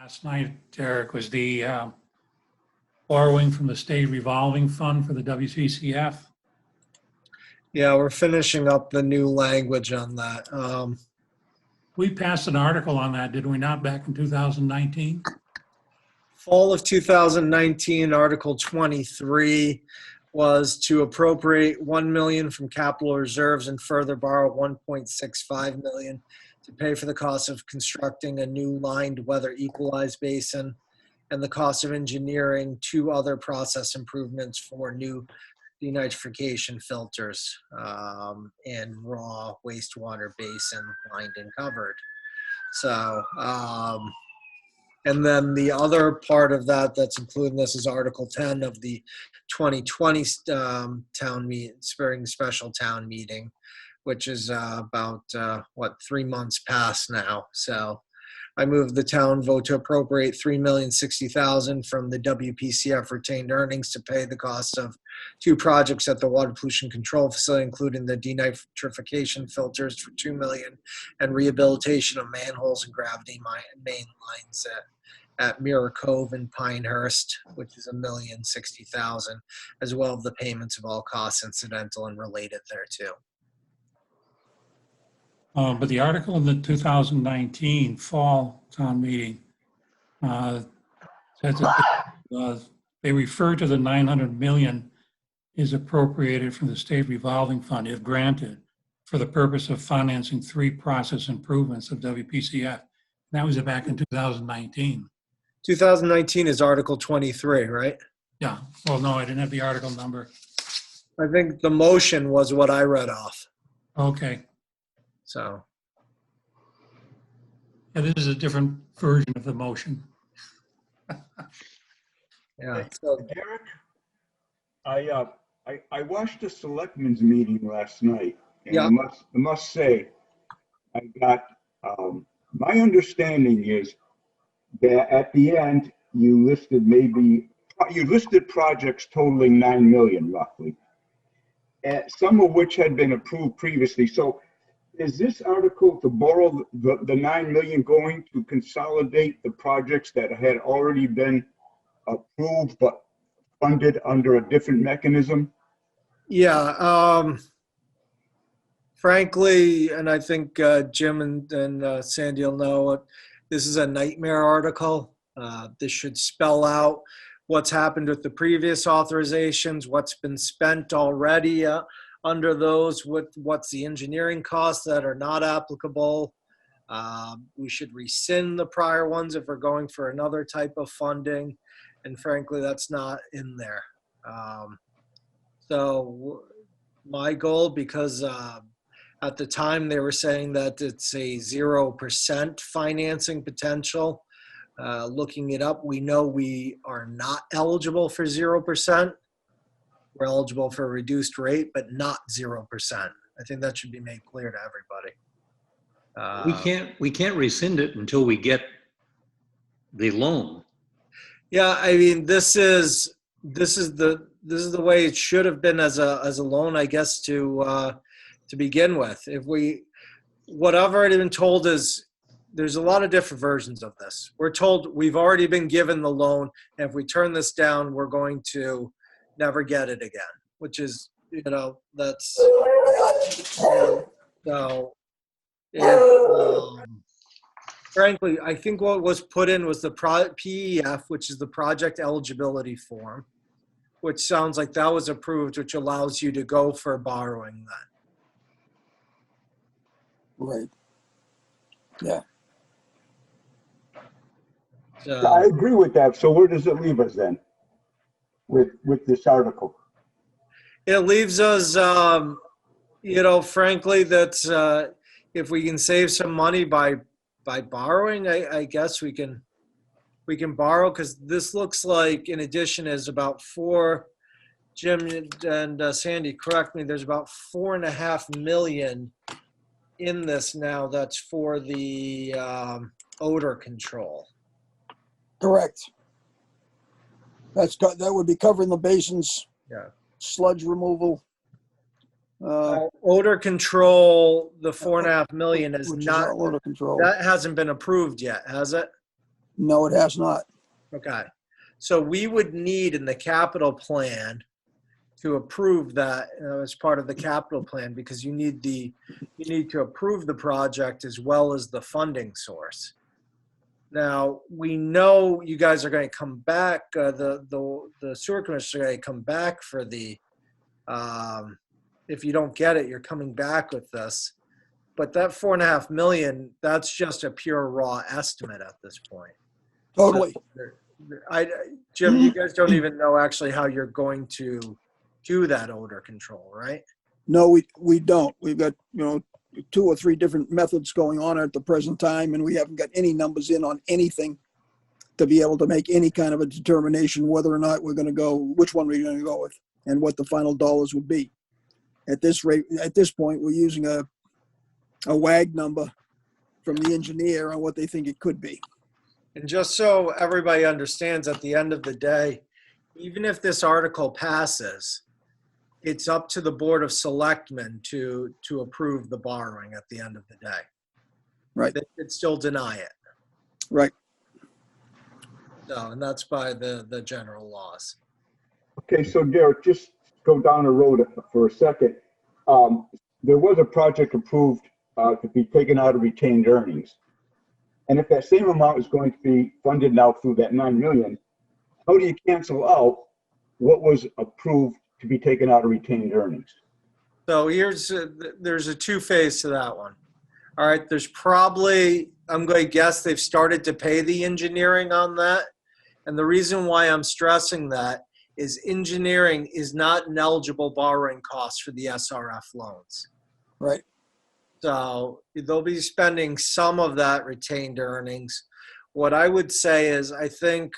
last night, Derek, was the borrowing from the state revolving fund for the WCCF. Yeah, we're finishing up the new language on that. We passed an article on that, did we not, back in 2019? Fall of 2019, Article 23 was to appropriate 1 million from capital reserves and further borrow 1.65 million to pay for the cost of constructing a new lined weather equalized basin and the cost of engineering 2 other process improvements for new denitrification filters and raw wastewater basin lined and covered. So, and then the other part of that that's included in this is Article 10 of the 2020 spring special town meeting, which is about 3 months past now. So I move the town vote to appropriate $3,060,000 from the WPCF retained earnings to pay the cost of 2 projects at the water pollution control facility, including the denitrification filters for $2 million and rehabilitation of manholes and gravity main lines at Mirror Cove and Pinehurst, which is $1,060,000, as well as the payments of all costs incidental and related thereto. But the article in the 2019 fall town meeting says that they refer to the 900 million is appropriated from the state revolving fund, if granted, for the purpose of financing 3 process improvements of WPCF. That was back in 2019. 2019 is Article 23, right? Yeah. Well, no, I didn't have the article number. I think the motion was what I read off. Okay. So. Yeah, this is a different version of the motion. Yeah. So, Derek, I watched the selectmen's meeting last night, and yeah. I must say, I got my understanding is that at the end you listed projects totaling 9 million roughly, some of which had been approved previously. So is this article to borrow the 9 million going to consolidate the projects that had already been approved but funded under a different mechanism? Yeah. Frankly, and I think Jim and Sandy will know it, this is a nightmare article. This should spell out what's happened with the previous authorizations, what's been spent already under those, what's the engineering costs that are not applicable. We should rescind the prior ones if we're going for another type of funding. And frankly, that's not in there. So my goal, because at the time they were saying that it's a 0% financing potential. Looking it up, we know we are not eligible for 0%. We're eligible for a reduced rate, but not 0%. I think that should be made clear to everybody. We can't rescind it until we get the loan. Yeah, I mean, this is the way it should have been as a loan, I guess, to begin with. What I've already been told is there's a lot of different versions of this. We're told we've already been given the loan, and if we turn this down, we're going to never get it again, which is, that's, so, frankly, I think what was put in was the PEF, which is the project eligibility form, which sounds like that was approved, which allows you to go for borrowing that. Right. Yeah. So, I agree with that. So where does it leave us then with this article? it leaves us, frankly, that's if we can save some money by borrowing, I guess we can borrow, because this looks like, in addition, is about Jim and Sandy, correct me, there's about $4.5 million in this now that's for the odor control. Correct. That would be covering the basins. Yeah. Sludge removal. Odor control, the $4.5 million is which not, odor control. that hasn't been approved yet, has it? No, it has not. Okay. So we would need in the capital plan to approve that as part of the capital plan, because you need to approve the project as well as the funding source. Now, we know you guys are going to come back, the sewer commissioners are going to come back for the, if you don't get it, you're coming back with this. But that 4.5 million, that's just a pure raw estimate at this point. Totally. Jim, you guys don't even know actually how you're going to do that odor control, right? No, we don't. We've got, 2 or 3 different methods going on at the present time, and we haven't got any numbers in on anything to be able to make any kind of a determination whether or not we're going to go, which one we're going to go with, and what the final dollars would be. At this rate, at this point, we're using a WAG number from the engineer on what they think it could be. And just so everybody understands, at the end of the day, even if this article passes, it's up to the Board of Selectmen to approve the borrowing at the end of the day. Right. They could still deny it. Right. So, and that's by the general laws. Okay, so Derek, just go down the road for a second. There was a project approved to be taken out of retained earnings. And if that same amount is going to be funded now through that 9 million, how do you cancel out what was approved to be taken out of retained earnings? So there's a two-phase to that one. All right, there's probably, I'm going to guess they've started to pay the engineering on that. And the reason why I'm stressing that is engineering is not an eligible borrowing cost for the SRF loans. Right. So they'll be spending some of that retained earnings. What I would say is, I think,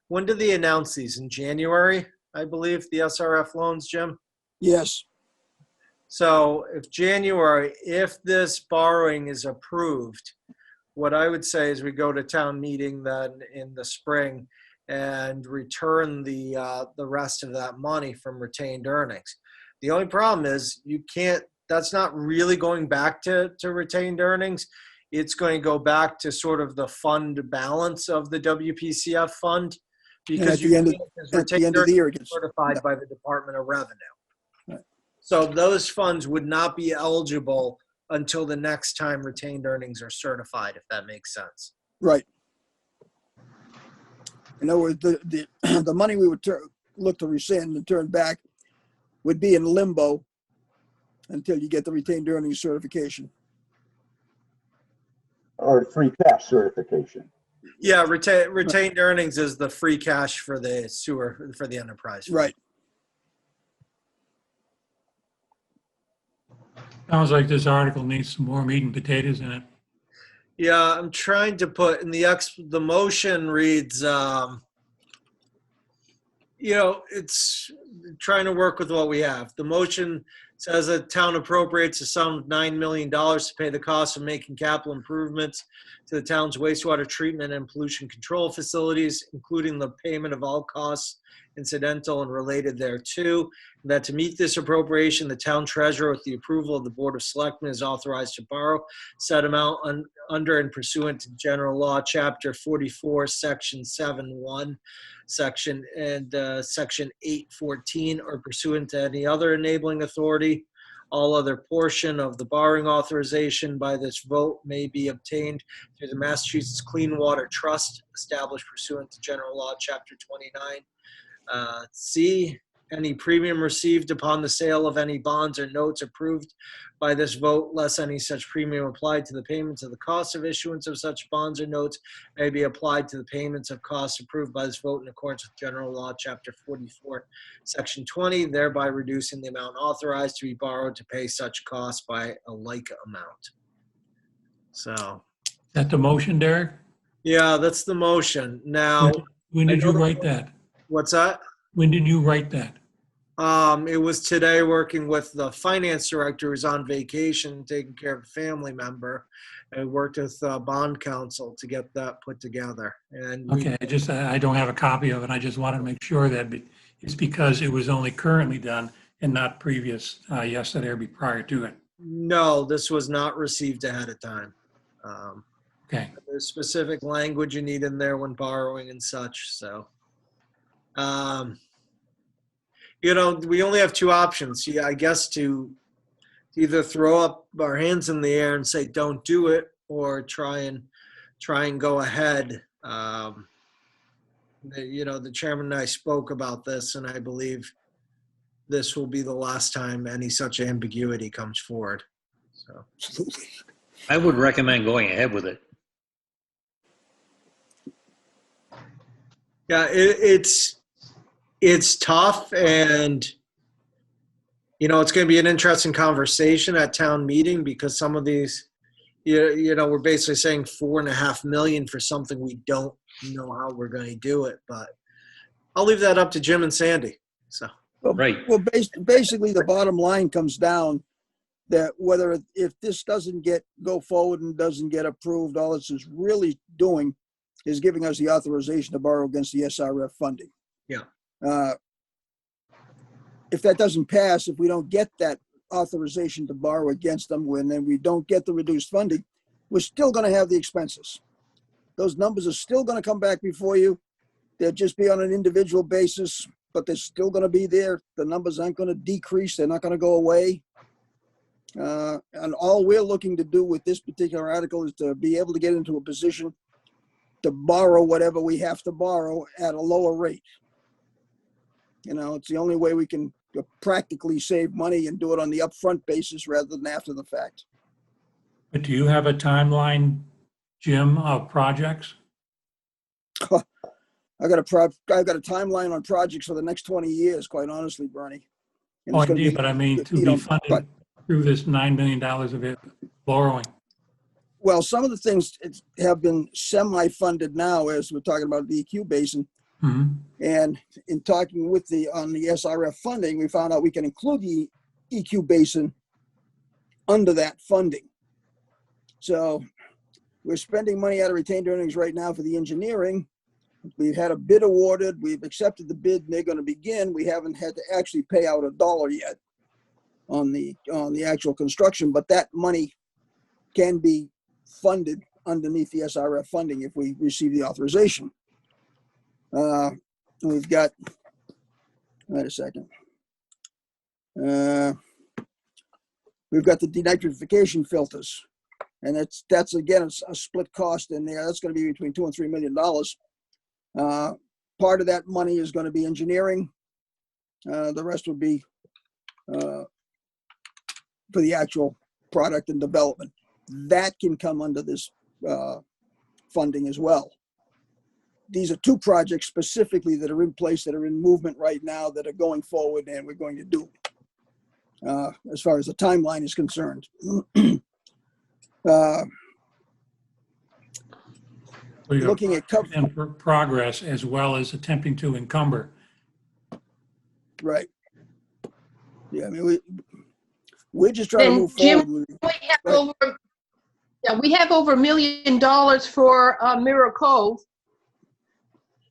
when did they announce these? In January, I believe, the SRF loans, Jim? Yes. So if this borrowing is approved, what I would say is we go to town meeting then in the spring and return the rest of that money from retained earnings. The only problem is that's not really going back to retained earnings. It's going to go back to sort of the fund balance of the And WPCF fund, at because the end of the year, it gets certified by the Department of Revenue. Right. So those funds would not be eligible until the next time retained earnings are certified, if that makes sense. right. In other words, the money we would look to rescind and turn back would be in limbo until you get the retained earnings certification. Or free cash certification? Yeah, retained earnings is the free cash for the sewer, for the enterprise fund. Right. Sounds like this article needs some more meat and potatoes in it. Yeah, I'm trying to put in the motion reads, it's trying to work with what we have. The motion says that town appropriates a sum of $9 million to pay the cost of making capital improvements to the town's wastewater treatment and pollution control facilities, including the payment of all costs incidental and related thereto. And that to meet this appropriation, the town treasurer, with the approval of the Board of Selectmen, is authorized to borrow said amount under and pursuant to General Law, Chapter 44, Section 7.1, Section 8.14, or pursuant to any other enabling authority. All other portion of the borrowing authorization by this vote may be obtained through the Massachusetts Clean Water Trust, established pursuant to General Law, Chapter 29. C, any premium received upon the sale of any bonds or notes approved by this vote, less any such premium applied to the payments of the cost of issuance of such bonds or notes, may be applied to the payments of costs approved by this vote in accordance with General Law, Chapter 44, Section 20, thereby reducing the amount authorized to be borrowed to pay such costs by a like amount. So, Is that the motion, Derek? yeah, that's the motion. Now, When did you write that? what's that? When did you write that? It was today, working with the finance director who's on vacation, taking care of a family member, and worked with bond counsel to get that put together. And Okay, I don't have a copy of it. I just wanted to make sure that it's because it was only currently done and not previous, yesterday or prior to it. no, this was not received ahead of time. Okay. There's specific language you need in there when borrowing and such, so. We only have two options. Yeah, I guess to either throw up our hands in the air and say, don't do it, or try and go ahead. The chairman and I spoke about this, and I believe this will be the last time any such ambiguity comes forward. So, Absolutely. I would recommend going ahead with it. yeah, it's tough, and it's going to be an interesting conversation at town meeting, because some of these, we're basically saying $4.5 million for something we don't know how we're going to do it. But I'll leave that up to Jim and Sandy. So. Right. Well, basically, the bottom line comes down that if this doesn't go forward and doesn't get approved, all this is really doing is giving us the authorization to borrow against the SRF funding. Yeah. If that doesn't pass, if we don't get that authorization to borrow against them, and then we don't get the reduced funding, we're still going to have the expenses. Those numbers are still going to come back before you. They'll just be on an individual basis, but they're still going to be there. The numbers aren't going to decrease. They're not going to go away. And all we're looking to do with this particular article is to be able to get into a position to borrow whatever we have to borrow at a lower rate. It's the only way we can practically save money and do it on the upfront basis rather than after the fact. But do you have a timeline, Jim, of projects? I've got a timeline on projects for the next 20 years, quite honestly, Bernie. And Oh, it's gonna indeed, be, but I mean, to you be know, funded but- through this $9 million of it borrowing. Well, some of the things have been semi-funded now, as we're talking about the EQ basin. Mhm. And in talking on the SRF funding, we found out we can include the EQ basin under that funding. So we're spending money out of retained earnings right now for the engineering. We've had a bid awarded. We've accepted the bid, and they're going to begin. We haven't had to actually pay out $1 yet on the actual construction, but that money can be funded underneath the SRF funding if we receive the authorization. We've got, wait a second. We've got the denitrification filters, and that's again a split cost in there. That's going to be between $2 and $3 million. Part of that money is going to be engineering. The rest would be for the actual product and development. That can come under this funding as well. These are two projects specifically that are in place, that are in movement right now, that are going forward, and we're going to do as far as the timeline is concerned. So you're Looking at in progress as well as attempting to encumber. right. Yeah, I mean, we're just trying to Then, move Jim, forward. we have over $1 million for Mirror Cove,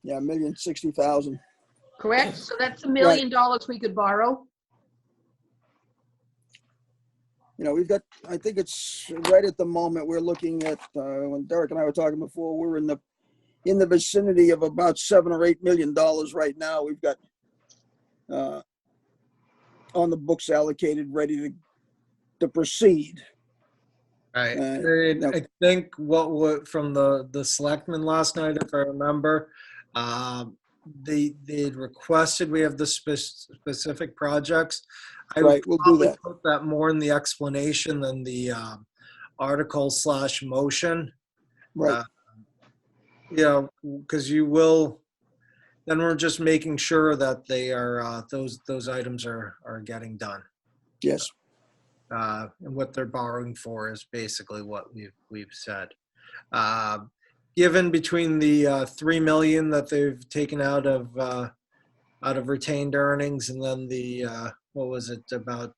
Yeah, $1,060,000. correct? So that's $1 million we could borrow. We've got, I think it's right at the moment, we're looking at, when Derek and I were talking before, we're in the vicinity of about $7 or $8 million right now. We've got on the books allocated, ready to proceed. Right. No. I think from the selectmen last night, if I remember, they had requested we have the specific projects. I Right, we'll do that. put that more in the explanation than the article/motion. Right. Because you will. Then we're just making sure that they are those items are getting done. Yes. And what they're borrowing for is basically what we've said. Given between the $3 million that they've taken out of retained earnings, and then the what was it about?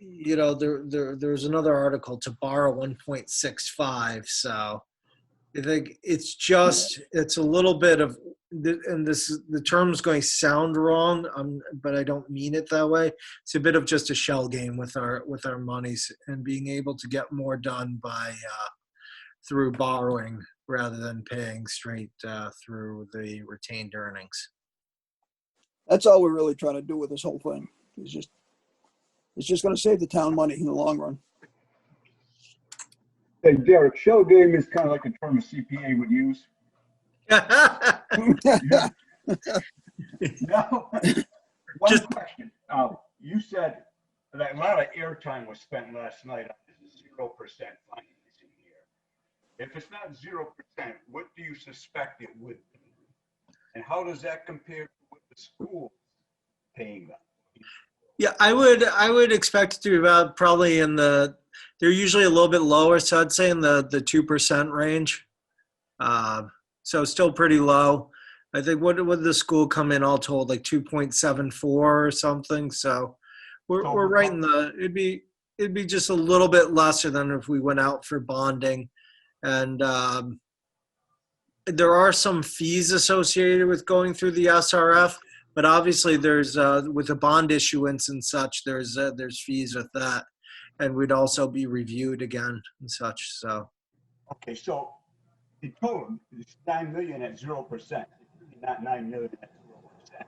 There's another article to borrow 1.65. So I think it's a little bit of, and the term's going to sound wrong, but I don't mean it that way. It's a bit of just a shell game with our monies, and being able to get more done by through borrowing rather than paying straight through the retained earnings. That's all we're really trying to do with this whole thing. It's just going to save the town money in the long run. Hey, Derek, shell game is kind of like a term a CPA would use. No. One Just- question. You said that a lot of airtime was spent last night on this 0% financing here. If it's not 0%, what do you suspect it would be? And how does that compare to what the school paying them? Yeah, I would expect it to be about probably they're usually a little bit lower, so I'd say in the 2% range. So still pretty low. I think what would the school come in all told, like 2.74 or something. So we're right in it'd be just a little bit lesser than if we went out for bonding. And there are some fees associated with going through the SRF, but obviously there's with a bond issuance and such, there's fees with that, and we'd also be reviewed again and such. So Okay, so in total, it's 9 million at 0%. It's really not 9 million at 0%.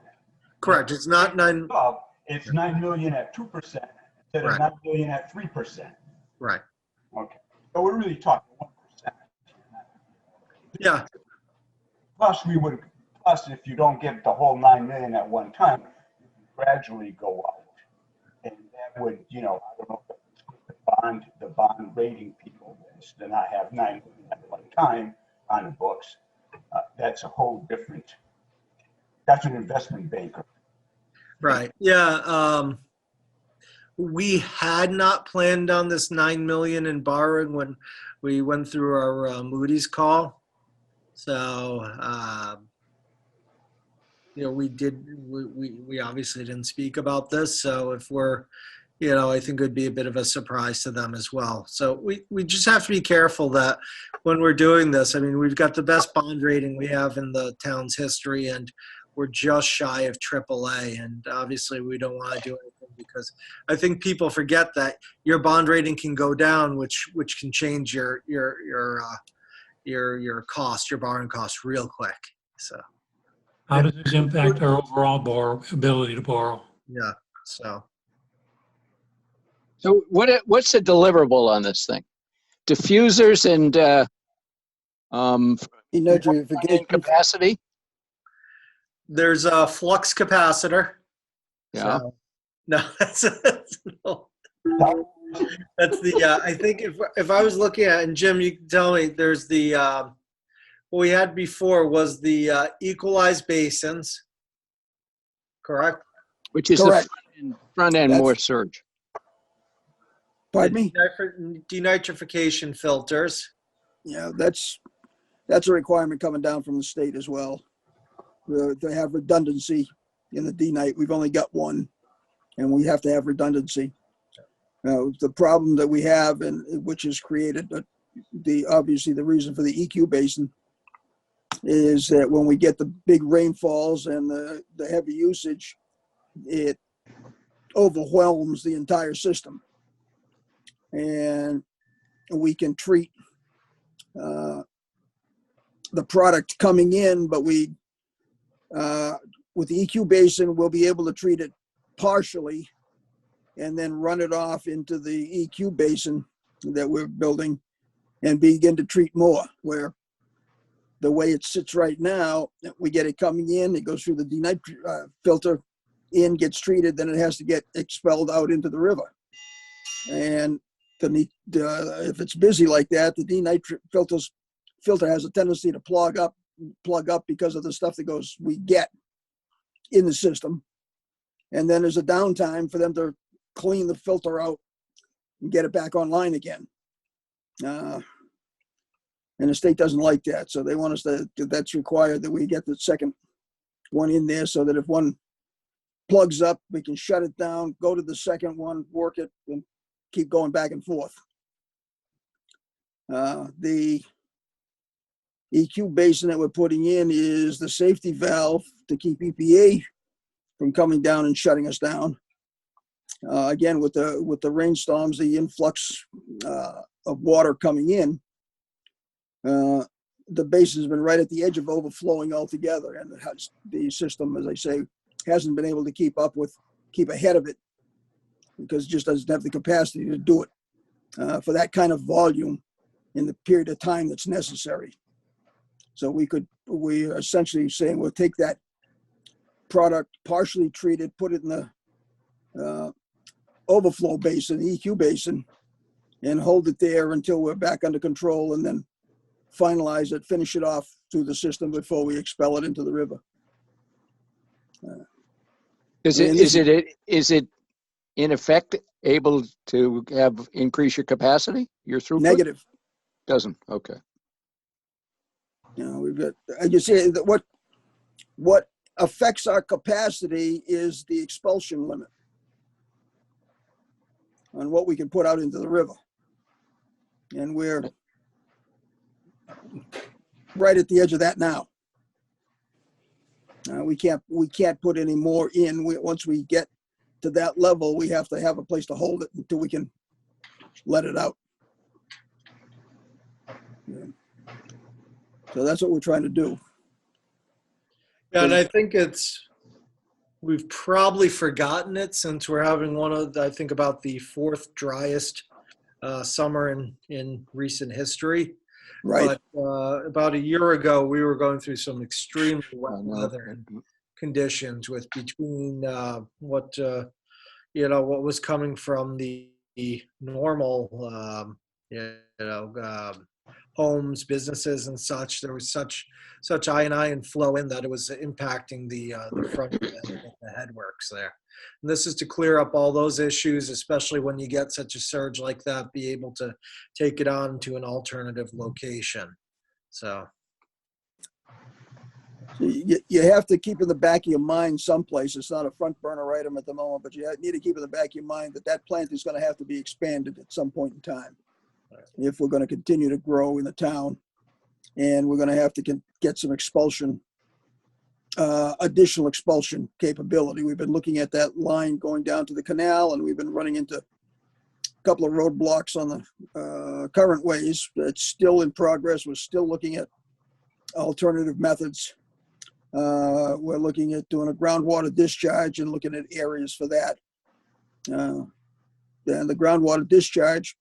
correct. It's not 9. So it's 9 million at 2% instead of Right. 9 million at 3%. Right. Okay. So we're really talking 1%. Yeah. Plus, if you don't get the whole 9 million at one time, you can gradually go out. And that would, I don't know, the bond rating people to not have 9 million at one time on the books. That's a whole different, that's an investment banker. Right. Yeah. We had not planned on this 9 million in borrowing when we went through our Moody's call. So, we obviously didn't speak about this. So if I think it would be a bit of a surprise to them as well. So we just have to be careful that when we're doing this, I mean, we've got the best bond rating we have in the town's history, and we're just shy of AAA. And obviously we don't want to do anything because I think people forget that your bond rating can go down, which can change your cost, your borrowing cost real quick. So, How does this impact our overall ability to borrow? yeah. So what's the deliverable on this thing? Diffusers and Denitrification. capacity? there's a flux capacitor. Yeah. So, no, that's the, I think if I was looking at, and Jim, you can tell me, there's the, what we had before was the equalized basins, correct? Which is Correct. the front end That's- more surge. Pardon me? Denitrification filters. Yeah, that's a requirement coming down from the state as well. They have redundancy in the D-night. We've only got one, and we have to have redundancy. The problem that we have, and which has created obviously the reason for the EQ basin, is that when we get the big rainfalls and the heavy usage, it overwhelms the entire system. And we can treat the product coming in, but with the EQ basin, we'll be able to treat it partially and then run it off into the EQ basin that we're building and begin to treat more, where the way it sits right now, we get it coming in, it goes through the denitri filter in, gets treated, then it has to get expelled out into the river. And if it's busy like that, the denitri filter has a tendency to plug up because of the stuff that we get in the system. And then there's a downtime for them to clean the filter out and get it back online again. And the state doesn't like that. So they want us that's required that we get the second one in there so that if one plugs up, we can shut it down, go to the second one, work it, and keep going back and forth. The EQ basin that we're putting in is the safety valve to keep EPA from coming down and shutting us down. Again, with the rainstorms, the influx of water coming in, The basin has been right at the edge of overflowing altogether, and the system, as I say, hasn't been able to keep ahead of it because it just doesn't have the capacity to do it for that kind of volume in the period of time that's necessary. So we're essentially saying we'll take that product partially treated, put it in the overflow basin, EQ basin, and hold it there until we're back under control, and then finalize it, finish it off through the system before we expel it into the river. Is it in effect able to increase your capacity, your throughput? Negative. Doesn't. Okay. We've got, I just say that what affects our capacity is the expulsion limit on what we can put out into the river. And we're right at the edge of that now. We can't put any more in. Once we get to that level, we have to have a place to hold it until we can let it out. Yeah. So that's what we're trying to do. Yeah, and I think we've probably forgotten it since we're having I think about the fourth driest summer in recent history. Right. But about a year ago, we were going through some extremely wet weather and conditions with between what was coming from the normal, homes, businesses, and such. There was such ion flow in that it was impacting the front of the headworks there. And this is to clear up all those issues, especially when you get such a surge like that, be able to take it on to an alternative location. So you have to keep in the back of your mind someplace. It's not a front burner item at the moment, but you need to keep in the back of your mind that plant is going to have to be expanded at some point in time if we're going to continue to grow in the town, and we're going to have to get some expulsion, additional expulsion capability. We've been looking at that line going down to the canal, and we've been running into a couple of roadblocks on the current ways. It's still in progress. We're still looking at alternative methods. We're looking at doing a groundwater discharge and looking at areas for that. And the groundwater discharge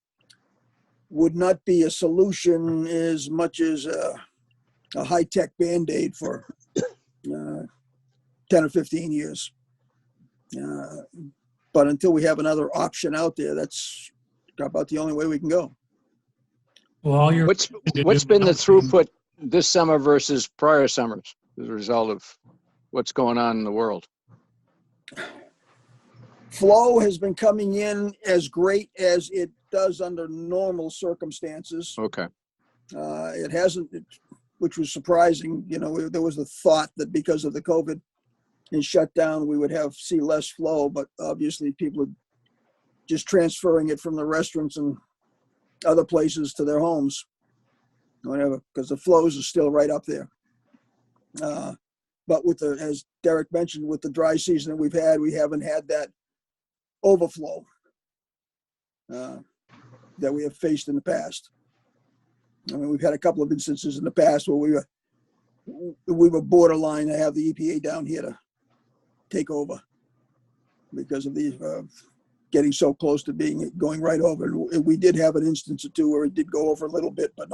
would not be a solution as much as a high-tech Band-Aid for 10 or 15 years. But until we have another option out there, that's about the only way we can go. Well, What's been the throughput this summer versus prior summers as a result of what's going on in the world? Flow has been coming in as great as it does under normal circumstances. Okay. It hasn't, which was surprising. There was the thought that because of the COVID and shutdown, we would see less flow, but obviously people are just transferring it from the restaurants and other places to their homes, whatever, because the flows are still right up there. But as Derek mentioned, with the dry season that we've had, we haven't had that overflow that we have faced in the past. I mean, we've had a couple of instances in the past where we were borderline to have the EPA down here to take over because of the getting so close to going right over. And we did have an instance or two where it did go over a little bit, but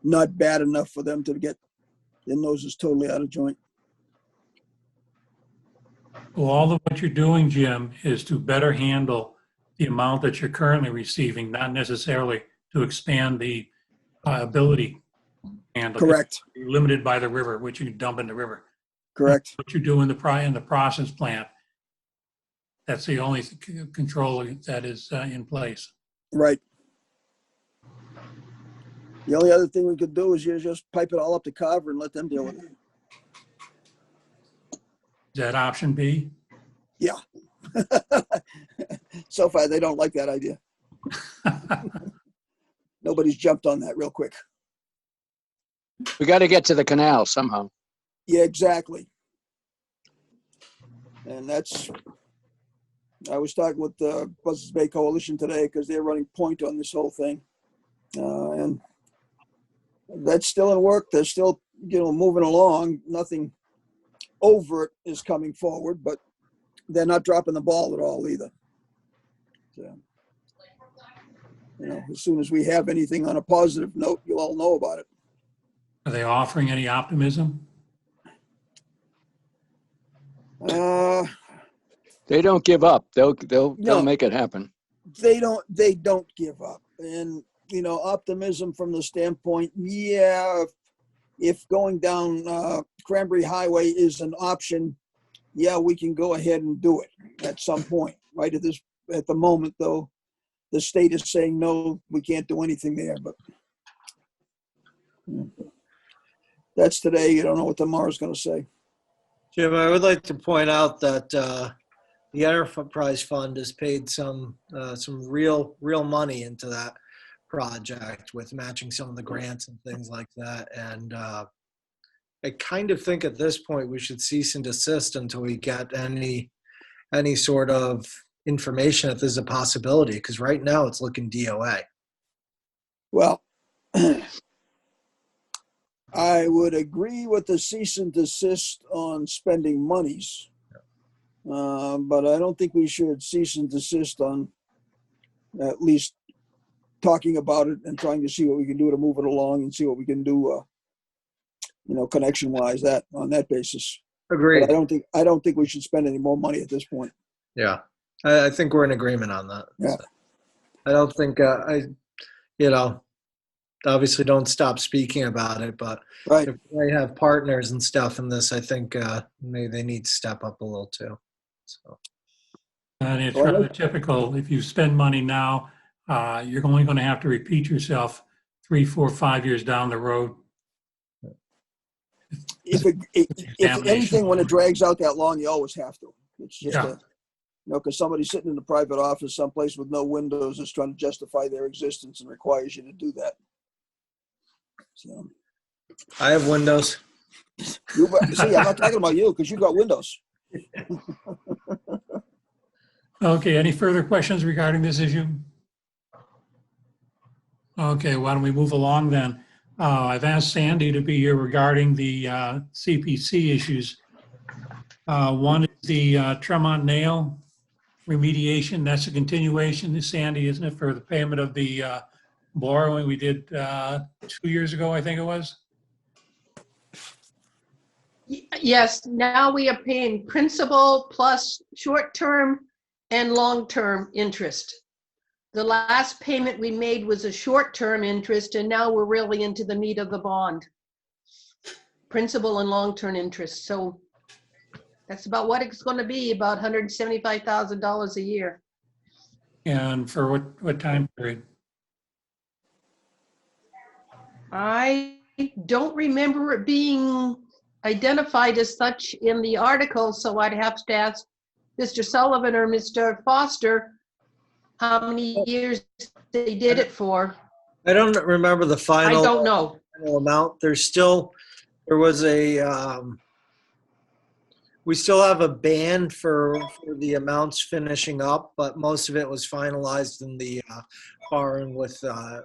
not bad enough for them to get their noses totally out of joint. Well, all of what you're doing, Jim, is to better handle the amount that you're currently receiving, not necessarily to expand the ability. And Correct. you're limited by the river, which you dump in the river. Correct. What you do in the process plant, that's the only control that is in place. Right. The only other thing we could do is just pipe it all up to Carver and let them deal with it. Is that option B? Yeah. So far, they don't like that idea. Nobody's jumped on that real quick. We got to get to the canal somehow. Yeah, exactly. And I was talking with the Buzzards Bay Coalition today because they're running point on this whole thing. And That's still in work. They're still, moving along. Nothing overt is coming forward, but they're not dropping the ball at all either. So, as soon as we have anything on a positive note, you'll all know about it. Are they offering any optimism? They don't give up. They'll No. make it happen. They don't give up. And, optimism from the standpoint, if going down Cranberry Highway is an option, we can go ahead and do it at some point. Right at the moment, though, the state is saying, no, we can't do anything there. But that's today. You don't know what tomorrow's going to say. Jim, I would like to point out that the Enterprise Fund has paid some real money into that project with matching some of the grants and things like that. And I kind of think at this point we should cease and desist until we get any sort of information if there's a possibility, because right now it's looking DOA. Well, I would agree with the cease and desist on spending monies, but I don't think we should cease and desist on at least talking about it and trying to see what we can do to move it along and see what we can do, connection-wise on that basis. Agreed. But I don't think we should spend any more money at this point. Yeah, I think we're in agreement on that. Yeah. So, I don't think obviously don't stop speaking about it, but Right. if they have partners and stuff in this, I think maybe they need to step up a little too. So. And it's rather typical. If you spend money now, you're only going to have to repeat yourself 3, 4, 5 years down the road. If anything, when it drags out that long, you always have to. It's just because somebody's sitting in a private office someplace with no windows is trying to justify their existence and requires you to do that. So I have windows. see, I'm not talking about you because you got windows. Okay, any further questions regarding this issue? Okay, why don't we move along then? I've asked Sandy to be here regarding the CPC issues. One is the Tremont Nail remediation. That's a continuation, Sandy, isn't it, for the payment of the borrowing we did 2 years ago, I think it was? Yes, now we are paying principal plus short-term and long-term interest. The last payment we made was a short-term interest, and now we're really into the meat of the bond. Principal and long-term interest. So that's about what it's going to be, about $175,000 a year. And for what time period? I don't remember it being identified as such in the article, so I'd have to ask Mr. Sullivan or Mr. Foster how many years they did it for. I don't remember the I final don't know. amount. There was we still have a band for the amounts finishing up, but most of it was finalized in the borrowing with the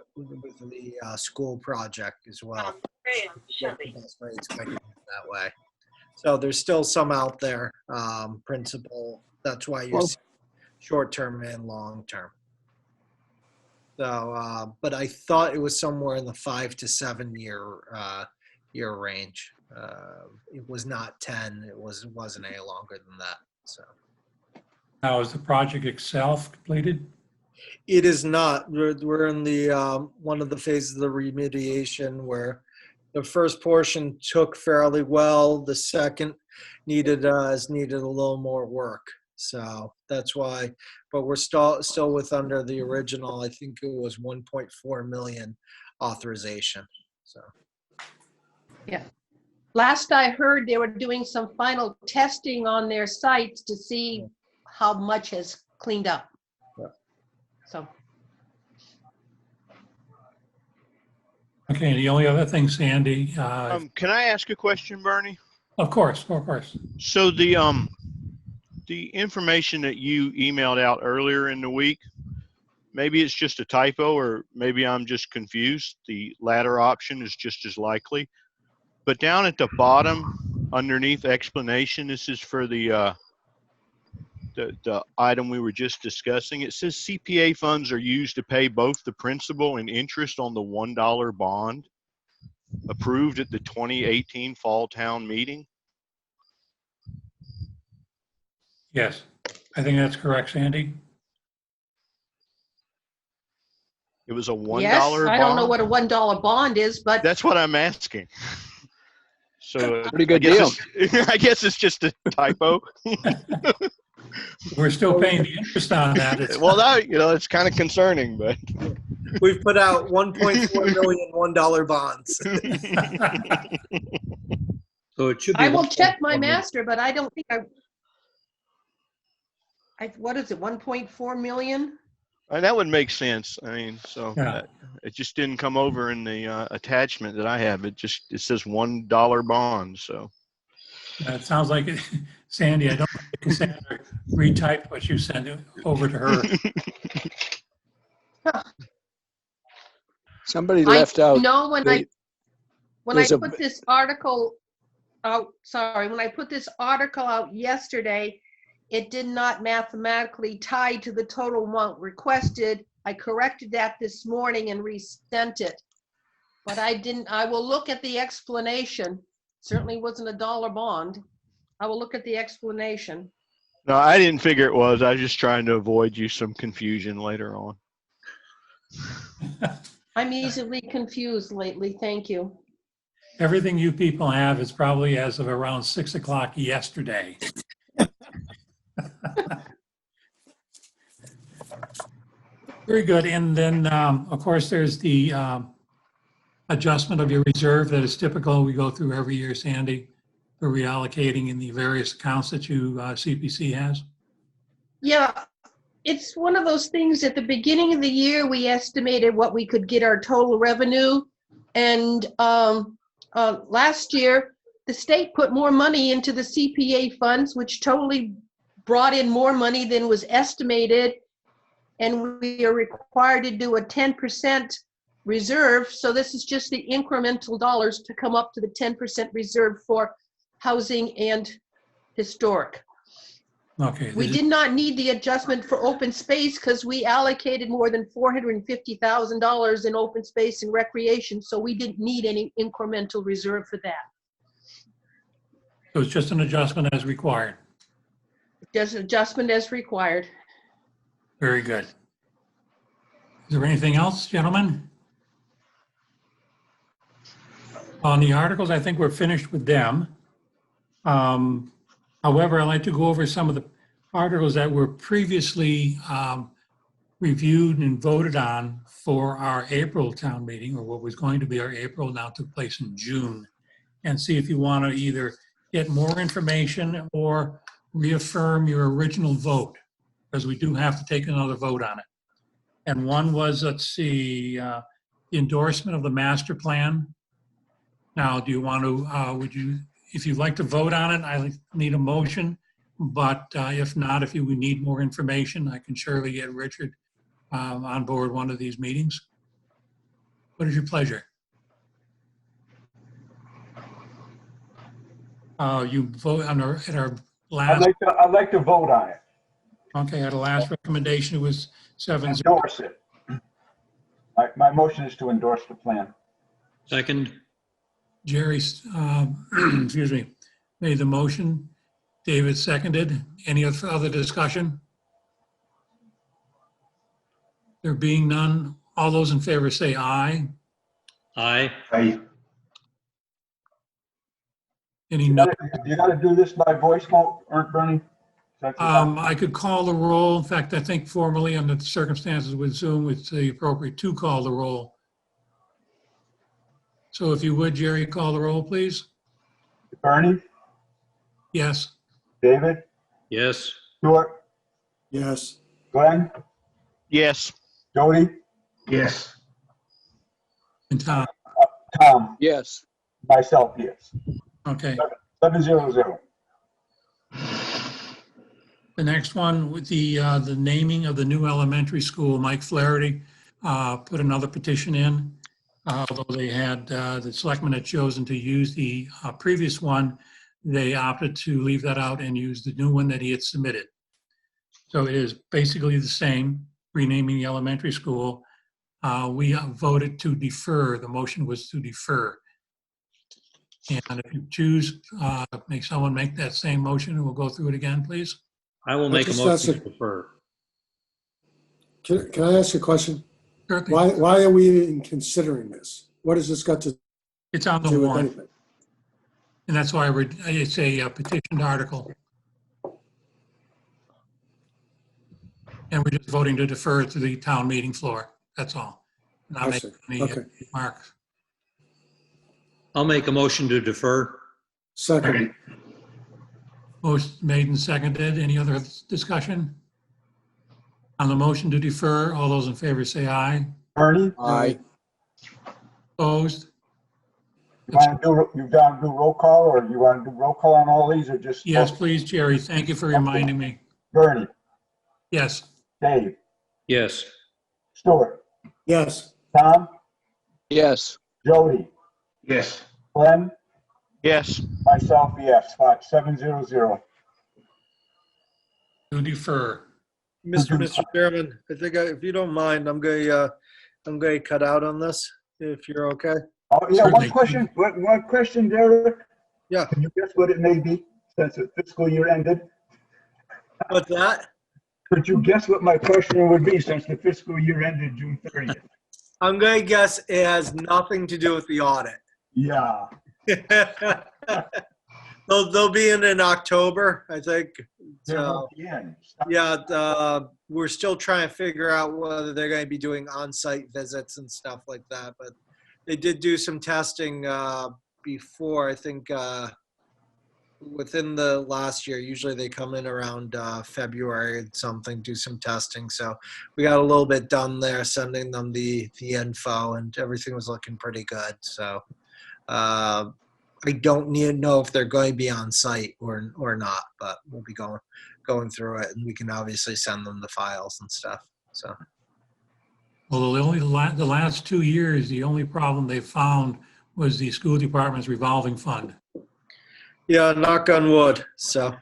school project as well. That's why it's making it that way. So there's still some out there, principal. That's why you're seeing short-term and long-term. So, but I thought it was somewhere in the 5 to 7 year range. It was not 10. It wasn't any longer than that. So Now, is the project itself completed? it is not. We're in the one of the phases of the remediation where the first portion took fairly well. The second needed a little more work. So that's why, but we're still with under the original. I think it was 1.4 million authorization. So Yeah. Last I heard, they were doing some final testing on their sites to see how much has cleaned up. Yeah. So. Okay, the only other thing, Sandy, Can I ask a question, Bernie? of course. So the information that you emailed out earlier in the week, maybe it's just a typo, or maybe I'm just confused. The latter option is just as likely. But down at the bottom, underneath explanation, this is for the item we were just discussing. It says CPA funds are used to pay both the principal and interest on the $1 bond approved at the 2018 Fall Town Meeting. Yes, I think that's correct, Sandy. It was a $1 Yes, bond. I don't know what a $1 bond is, but That's what I'm asking. So Pretty good deal. I guess it's just a typo. We're still paying the interest on that. It's- Well, that, it's kind of concerning, but We've put out 1.4 million $1 bonds. So it should be. I will check my 1.4 million. master, but I don't think what is it, 1.4 million? and that would make sense. I mean, so Yeah. it just didn't come over in the attachment that I have. It says $1 bond. So It sounds like, it- Sandy, I don't think Cassandra retyped what you sent over to her. Somebody left out. No, when I there's a- put this article out, sorry, when I put this article out yesterday, it did not mathematically tie to the total amount requested. I corrected that this morning and resent it. But I will look at the explanation. Certainly wasn't a dollar bond. I will look at the explanation. no, I didn't figure it was. I was just trying to avoid you some confusion later on. I'm easily confused lately, thank you. Everything you people have is probably as of around 6 o'clock yesterday. Very good. And then, of course, there's the adjustment of your reserve that is typical. We go through every year, Sandy, for reallocating in the various accounts that you CPC has. Yeah, it's one of those things at the beginning of the year, we estimated what we could get our total revenue. And last year, the state put more money into the CPA funds, which totally brought in more money than was estimated. And we are required to do a 10% reserve. So this is just the incremental dollars to come up to the 10% reserve for housing and historic. Okay. We did not need the adjustment for open space because we allocated more than $450,000 in open space and recreation. So we didn't need any incremental reserve for that. So it's just an adjustment as required. Just adjustment as required. Very good. Is there anything else, gentlemen? On the articles, I think we're finished with them. However, I'd like to go over some of the articles that were previously reviewed and voted on for our April town meeting, or what was going to be our April, now took place in June, and see if you want to either get more information or reaffirm your original vote, because we do have to take another vote on it. And one was, let's see, the endorsement of the master plan. Now, do you want to, if you'd like to vote on it, I need a motion. But if not, if you would need more information, I can surely get Richard on board one of these meetings. What is your pleasure? You vote on at our last, I'd like to vote on it. okay, at the last recommendation, it was 7-0. Endorse it. My motion is to endorse the plan. Second, Jerry, excuse me, made the motion. David seconded. Any other discussion? There being none, all those in favor say aye. aye. Hey, Any no? you gotta do this by voice vote, Bernie? I could call the roll. In fact, I think formally under the circumstances with Zoom, it's the appropriate to call the roll. So if you would, Jerry, call the roll, please. Bernie, Yes. David, Yes. Stuart, Yes. Glenn, yes. Jody, Yes. And Tom, Tom, Yes. myself, yes. okay. 700. The next one with the naming of the new elementary school, Mike Flaherty put another petition in. Although they had, the selectmen had chosen to use the previous one, they opted to leave that out and use the new one that he had submitted. So it is basically the same, renaming the elementary school. We voted to defer. The motion was to defer. And if you choose, make someone make that same motion, and we'll go through it again, please. I will make a Just motion ask to defer. Can I ask you a question? Certainly. Why are we even considering this? What has this got to It's on the do with warrant, anything? and that's why it's a petitioned article. And we're just voting to defer it to the town meeting floor. That's all. Not I make see. any Okay. remarks. I'll make a motion to defer. Second, Motion made and seconded. Any other discussion? On the motion to defer, all those in favor say aye. Bernie, Aye. Opposed? you want to do roll call, or you want to do roll call on all these, or just? Yes, please, Jerry. Thank you for reminding me. Bernie, Yes. Dave, Yes. Stuart, yes, Tom, Yes. Jody, Yes. Glenn, Yes. myself, yes, 700. To defer. Mr. Chairman, I think if you don't mind, I'm going to cut out on this, if you're okay. Oh, yeah, Certainly. one question, Derek. Yeah. Can you guess what it may be since the fiscal year ended? What's that? Could you guess what my question would be since the fiscal year ended June 30th? I'm going to guess it has nothing to do with the audit. Yeah. They'll be in October, I think. They're So, at the end. yeah, we're still trying to figure out whether they're going to be doing on-site visits and stuff like that. But they did do some testing before, I think, within the last year. Usually they come in around February and something, do some testing. So we got a little bit done there, sending them the info, and everything was looking pretty good. So I don't know if they're going to be on site or not, but we'll be going through it, and we can obviously send them the files and stuff. So Well, the last 2 years, the only problem they found was the school department's revolving fund. yeah, knock on wood. So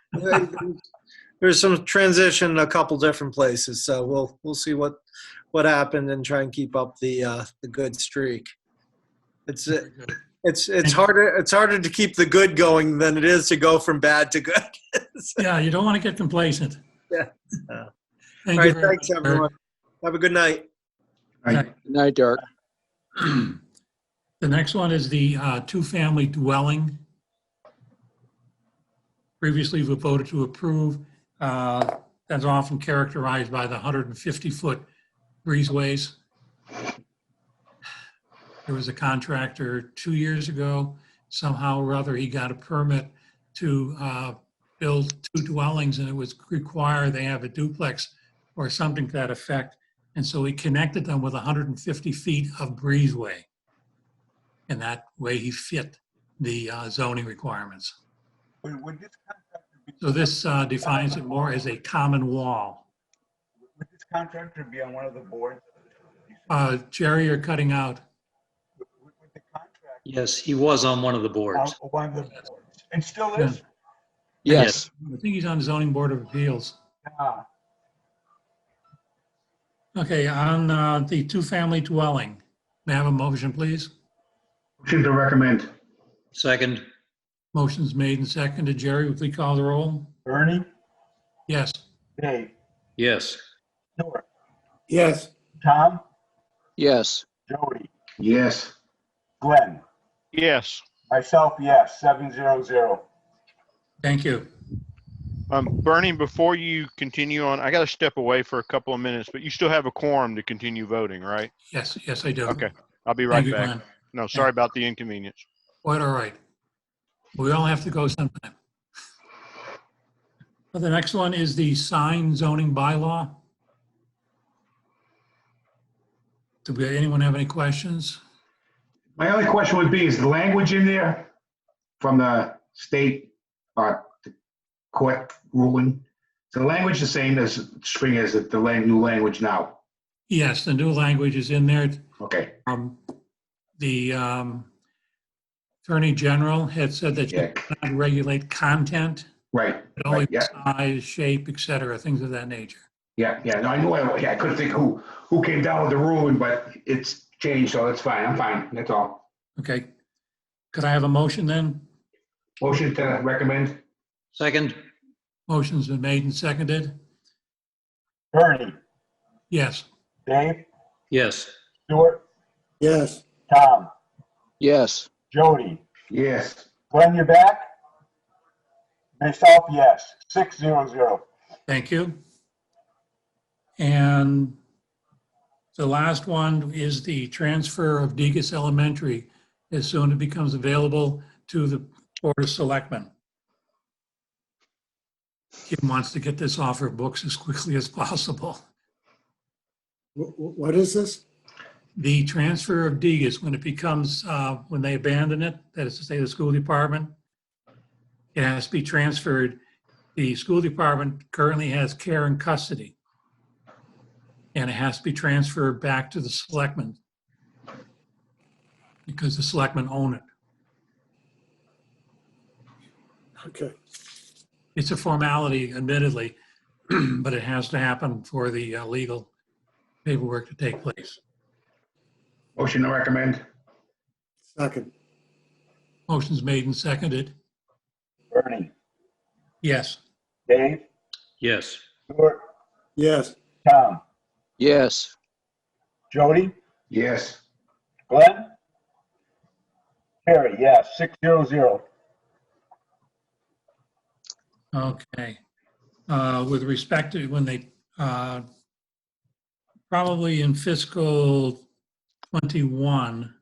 there's some transition in a couple different places. So we'll see what happened and try and keep up the good streak. It's harder to keep the good going than it is to go from bad to good. So, Yeah, you don't want to get complacent. yeah. Thank All you right, very thanks much, everyone. Have a good night. Eric. Good night, Derek. The next one is the two-family dwelling. Previously, we voted to approve. That's often characterized by the 150-foot breezeways. There was a contractor 2 years ago. Somehow or other, he got a permit to build two dwellings, and it was required they have a duplex or something to that effect. And so he connected them with 150 feet of breezeway. And that way he fit the zoning requirements. Would this contractor be, So this defines it more as a common wall. would this contractor be on one of the boards? Jerry, you're cutting out. Would the contractor Yes, he was on one of the on boards. one of the boards? And still is? Yes. I think he's on the zoning board of appeals. Yeah. Okay, on the two-family dwelling, may I have a motion, please? Motion to recommend. Second. Motion's made and seconded. Jerry, would you call the roll? Bernie, Yes. Dave, Yes. Stuart, yes, Tom, Yes. Jody, Yes. Glenn, Yes. myself, yes, 700. Thank you. Bernie, before you continue on, I got to step away for a couple of minutes, but you still have a quorum to continue voting, right? Yes, I do. Okay. I'll be Thank right you, back. Glenn. No, sorry about the inconvenience. Quite all right. We all have to go sometime. Well, the next one is the sign zoning bylaw. Anyone have any questions? My only question would be, is the language in there from the state the court ruling the language the same as spring as the new language now? Yes, the new language is in there. Okay, The Attorney General had said that you yeah, cannot regulate content, right, but only right, yeah, size, shape, et cetera, things of that nature. yeah, no, I knew, I couldn't think who came down with the ruling, but it's changed, so that's fine, I'm fine, that's all. Okay. Could I have a motion then? Motion to recommend? Second, Motion's been made and seconded. Bernie, Yes. Dave, yes. Stuart, Yes. Tom, Yes. Jody, Yes. Glenn, you back? Myself, yes. 600. Thank you. And the last one is the transfer of Degas Elementary as soon as it becomes available to the Board of Selectmen. Kim wants to get this off her books as quickly as possible. What is this? The transfer of Degas, when it becomes, when they abandon it, that is to say the school department, it has to be transferred. The school department currently has care and custody. And it has to be transferred back to the selectmen because the selectmen own it. Okay. It's a formality, admittedly, but it has to happen for the legal paperwork to take place. Motion to recommend? Second. Motion's made and seconded. Bernie, Yes. Dave, Yes. Stuart, Yes. Tom, Yes. Jody, Yes. Glenn? Carrie, yes. 600. Okay. With respect to when they, probably in fiscal 21,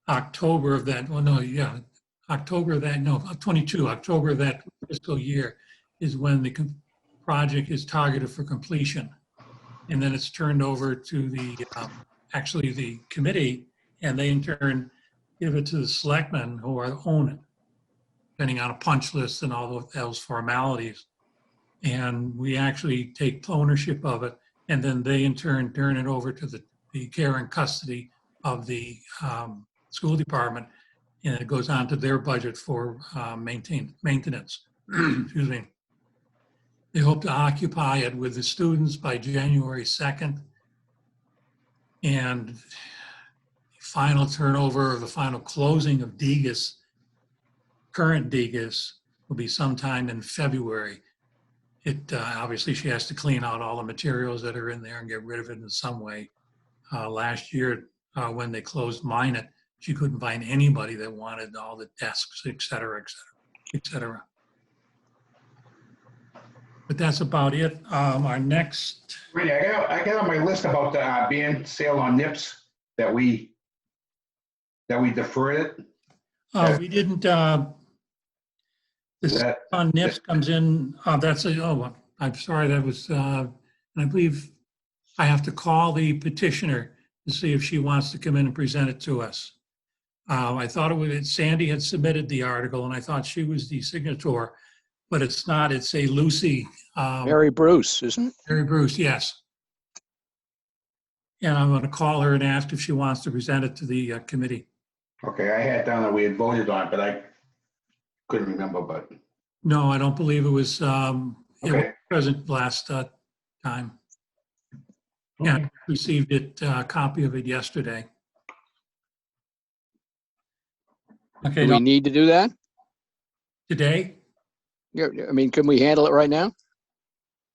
October of that, well, no, yeah, October of that, no, 22, October of that fiscal year is when the project is targeted for completion. And then it's turned over to the, actually the committee, and they in turn give it to the selectmen who are own it, depending on a punch list and all those formalities. And we actually take ownership of it, and then they in turn turn it over to the care and custody of the school department, and it goes on to their budget for maintenance. Excuse me. They hope to occupy it with the students by January 2nd. And final turnover or the final closing of Degas, current Degas, will be sometime in February. It obviously she has to clean out all the materials that are in there and get rid of it in some way. Last year, when they closed Minot, she couldn't find anybody that wanted all the desks, et cetera, et cetera, et cetera. But that's about it. Our next, Wait, I got on my list about the band sale on NIPS that we deferred it. we didn't, this That- on NIPS comes in, I'm sorry, that was, and I believe I have to call the petitioner to see if she wants to come in and present it to us. I thought it was, Sandy had submitted the article and I thought she was the signator, but it's not, it's a Lucy. Mary Bruce, isn't it? Mary Bruce, yes. And I'm going to call her and ask if she wants to present it to the committee. Okay, I had down that we had voted on it, but I couldn't remember, but, No, I don't believe it was okay. present last time. Yeah, I received it, a copy of it yesterday. Okay, Do we need to do that? today? Yeah, I mean, can we handle it right now?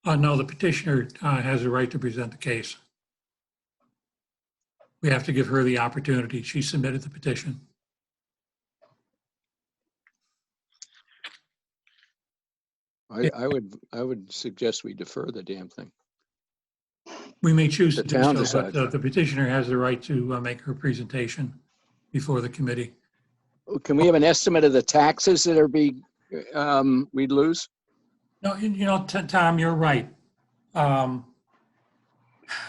No, the petitioner has a right to present the case. We have to give her the opportunity. She submitted the petition. I would suggest we defer the damn thing. We may choose to The do town so, decides. but the petitioner has the right to make her presentation before the committee. Can we have an estimate of the taxes that are we'd lose? No, Tom, you're right.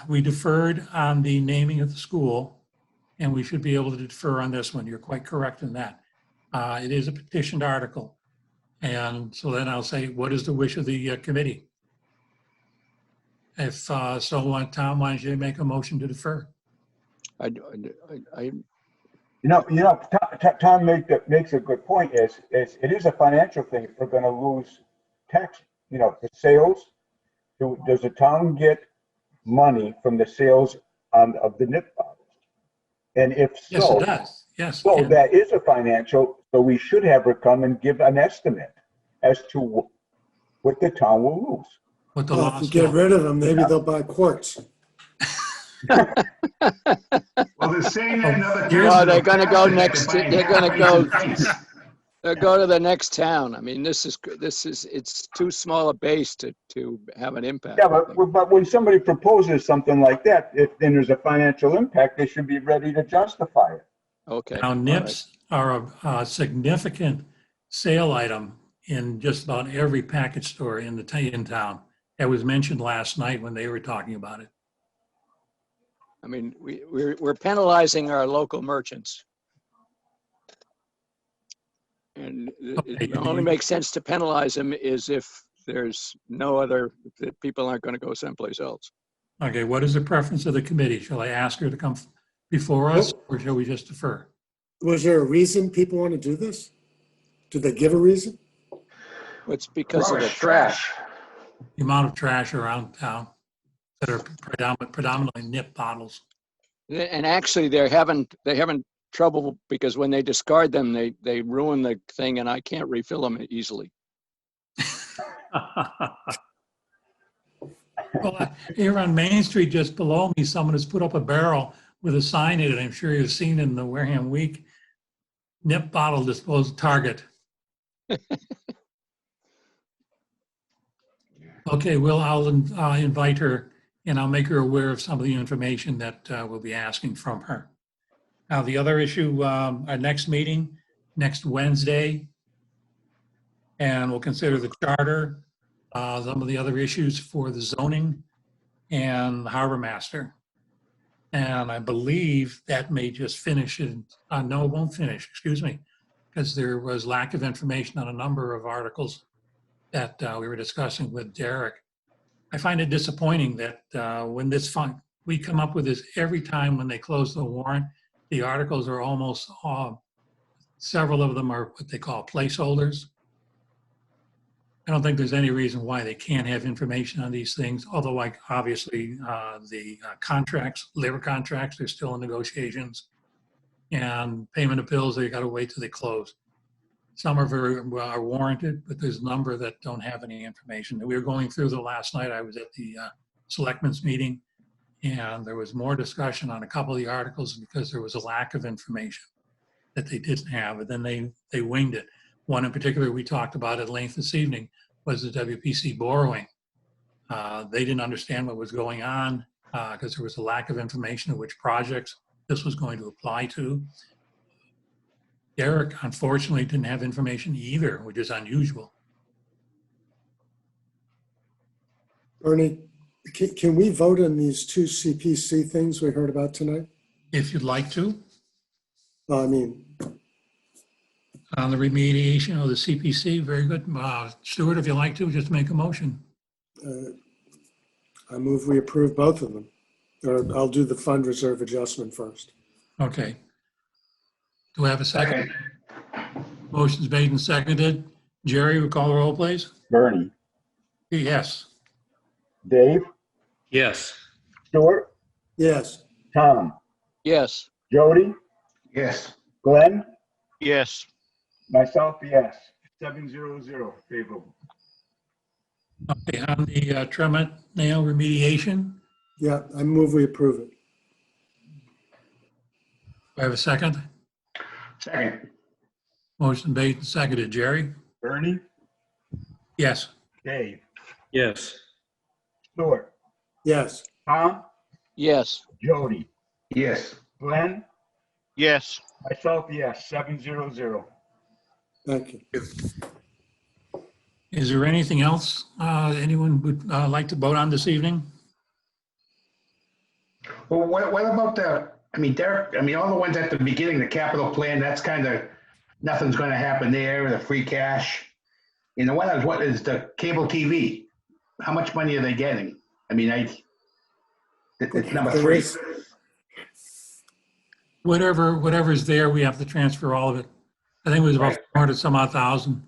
We deferred on the naming of the school, and we should be able to defer on this one. You're quite correct in that. It is a petitioned article. And so then I'll say, what is the wish of the committee? If so, Tom, why don't you make a motion to defer? Tom makes a good point. It is a financial thing. If we're going to lose tax, the sales. Does the town get money from the sales of the nip bottles? And if Yes, so, it does. Yes. so and- that is a financial. So we should have her come and give an estimate as to what the town will lose. What the Well, law if you get still- rid of them, maybe they'll buy quartz. Well, they're saying that in other Here's- towns. Oh, they're gonna go They're next- buying they're gonna crates go- and crates. They'll go to the next town. I mean, it's too small a base to have an impact. Yeah, I but, think. but when somebody proposes something like that, if then there's a financial impact, they should be ready to justify it. Okay. Now, all right. nips are a significant sale item in just about every package store in town. That was mentioned last night when they were talking about it. I mean, we're penalizing our local merchants. And Okay, it only makes sense to penalize them is if there's no other, that people aren't going to go someplace else. Okay, what is the preference of the committee? Shall I ask her to come before us, or shall we just defer? Was there a reason people want to do this? Did they give a reason? It's because of the Rubbish, trash. The amount of trash around town that are predominantly nip bottles. And actually, they're having trouble because when they discard them, they ruin the thing, and I can't refill them easily. Well, here on Main Street, just below me, someone has put up a barrel with a sign in it. I'm sure you've seen in the Wareham Week. Nip bottle disposal target. Okay, I'll invite her and I'll make her aware of some of the information that we'll be asking from her. Now, the other issue, our next meeting, next Wednesday, and we'll consider the charter, some of the other issues for the zoning and the harbor master. And I believe that may just finish it. No, it won't finish, excuse me, because there was lack of information on a number of articles that we were discussing with Derek. I find it disappointing that when we come up with this every time when they close the warrant, the articles are almost, several of them are what they call placeholders. I don't think there's any reason why they can't have information on these things, although like obviously the contracts, labor contracts, they're still in negotiations. And payment of bills, they got to wait till they close. Some are warranted, but there's a number that don't have any information. We were going through the last night, I was at the selectmen's meeting, and there was more discussion on a couple of the articles because there was a lack of information that they didn't have, and then they winged it. One in particular we talked about at length this evening was the WPC borrowing. They didn't understand what was going on because there was a lack of information of which projects this was going to apply to. Derek, unfortunately, didn't have information either, which is unusual. Bernie, can we vote on these two CPC things we heard about tonight? If you'd like to, I mean, on the remediation of the CPC, very good. Stuart, if you'd like to, just make a motion. I move we approve both of them. Or I'll do the fund reserve adjustment first. Okay. Do I have a second? Motion's made and seconded. Jerry, will call the roll, please? Bernie, Yes. Dave, Yes. Stuart, Yes. Tom, Yes. Jody, Yes. Glenn, Yes. myself, yes. 700 favorable. Okay, on the Tremont nail remediation, Yeah, I move we approve it. do I have a second? Second. Motion made and seconded. Jerry? Bernie, Yes. Dave, Yes. Stuart, Yes. Tom, Yes. Jody, Yes. Glenn, Yes. myself, yes. 700. Thank you. Is there anything else anyone would like to vote on this evening? Well, what about Derek, all the ones at the beginning, the capital plan, that's kind of, nothing's going to happen there, the free cash. And the one is what is the cable TV? How much money are they getting? I mean, it's number There 3. is- Whatever's there, we have to transfer all of it. I think it was about Right. 400 some odd thousand.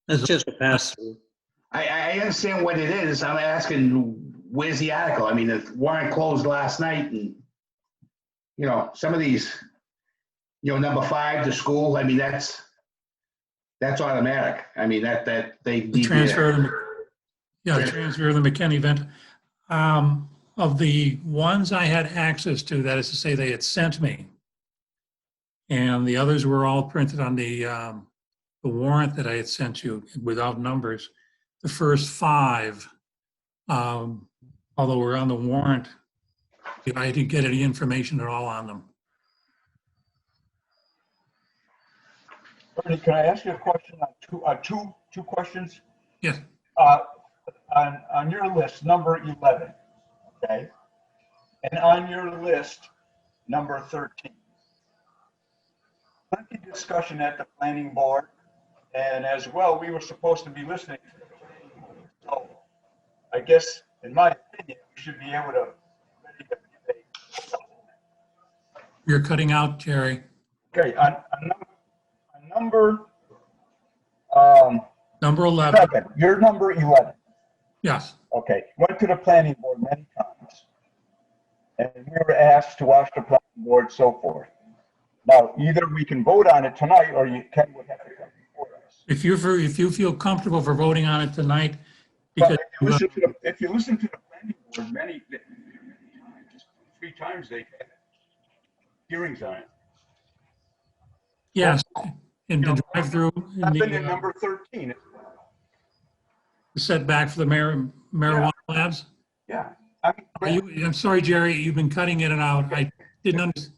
That's just a pass through. I understand what it is. I'm asking, where's the article? I mean, the warrant closed last night and, some of these, number 5, the school, I mean, that's automatic. I mean, that they The need transfer, to. the transfer of the McKinney event. Of the ones I had access to, that is to say, they had sent me, and the others were all printed on the warrant that I had sent you without numbers. The first 5, although we're on the warrant, I didn't get any information at all on them. Bernie, can I ask you a question on two questions? Yes. On your list, number 11, okay? And on your list, number 13. Plenty of discussion at the planning board, and as well, we were supposed to be listening to the planning board. So I guess, in my opinion, we should be able to. You're cutting out, Jerry. Okay, on number Number 11. 7, you're number 11. Yes. Okay, went to the planning board many times. And we were asked to watch the planning board, so forth. Now, either we can vote on it tonight, or Ken would have to come before us. If you feel comfortable for voting on it tonight, But because if you listen to the planning board many, 3 times they've had hearings on it. yes, in the drive-through, in I've been the in number 13. setback for the marijuana labs. Yeah. I'm sorry, Jerry, you've been cutting in and out. I didn't understand.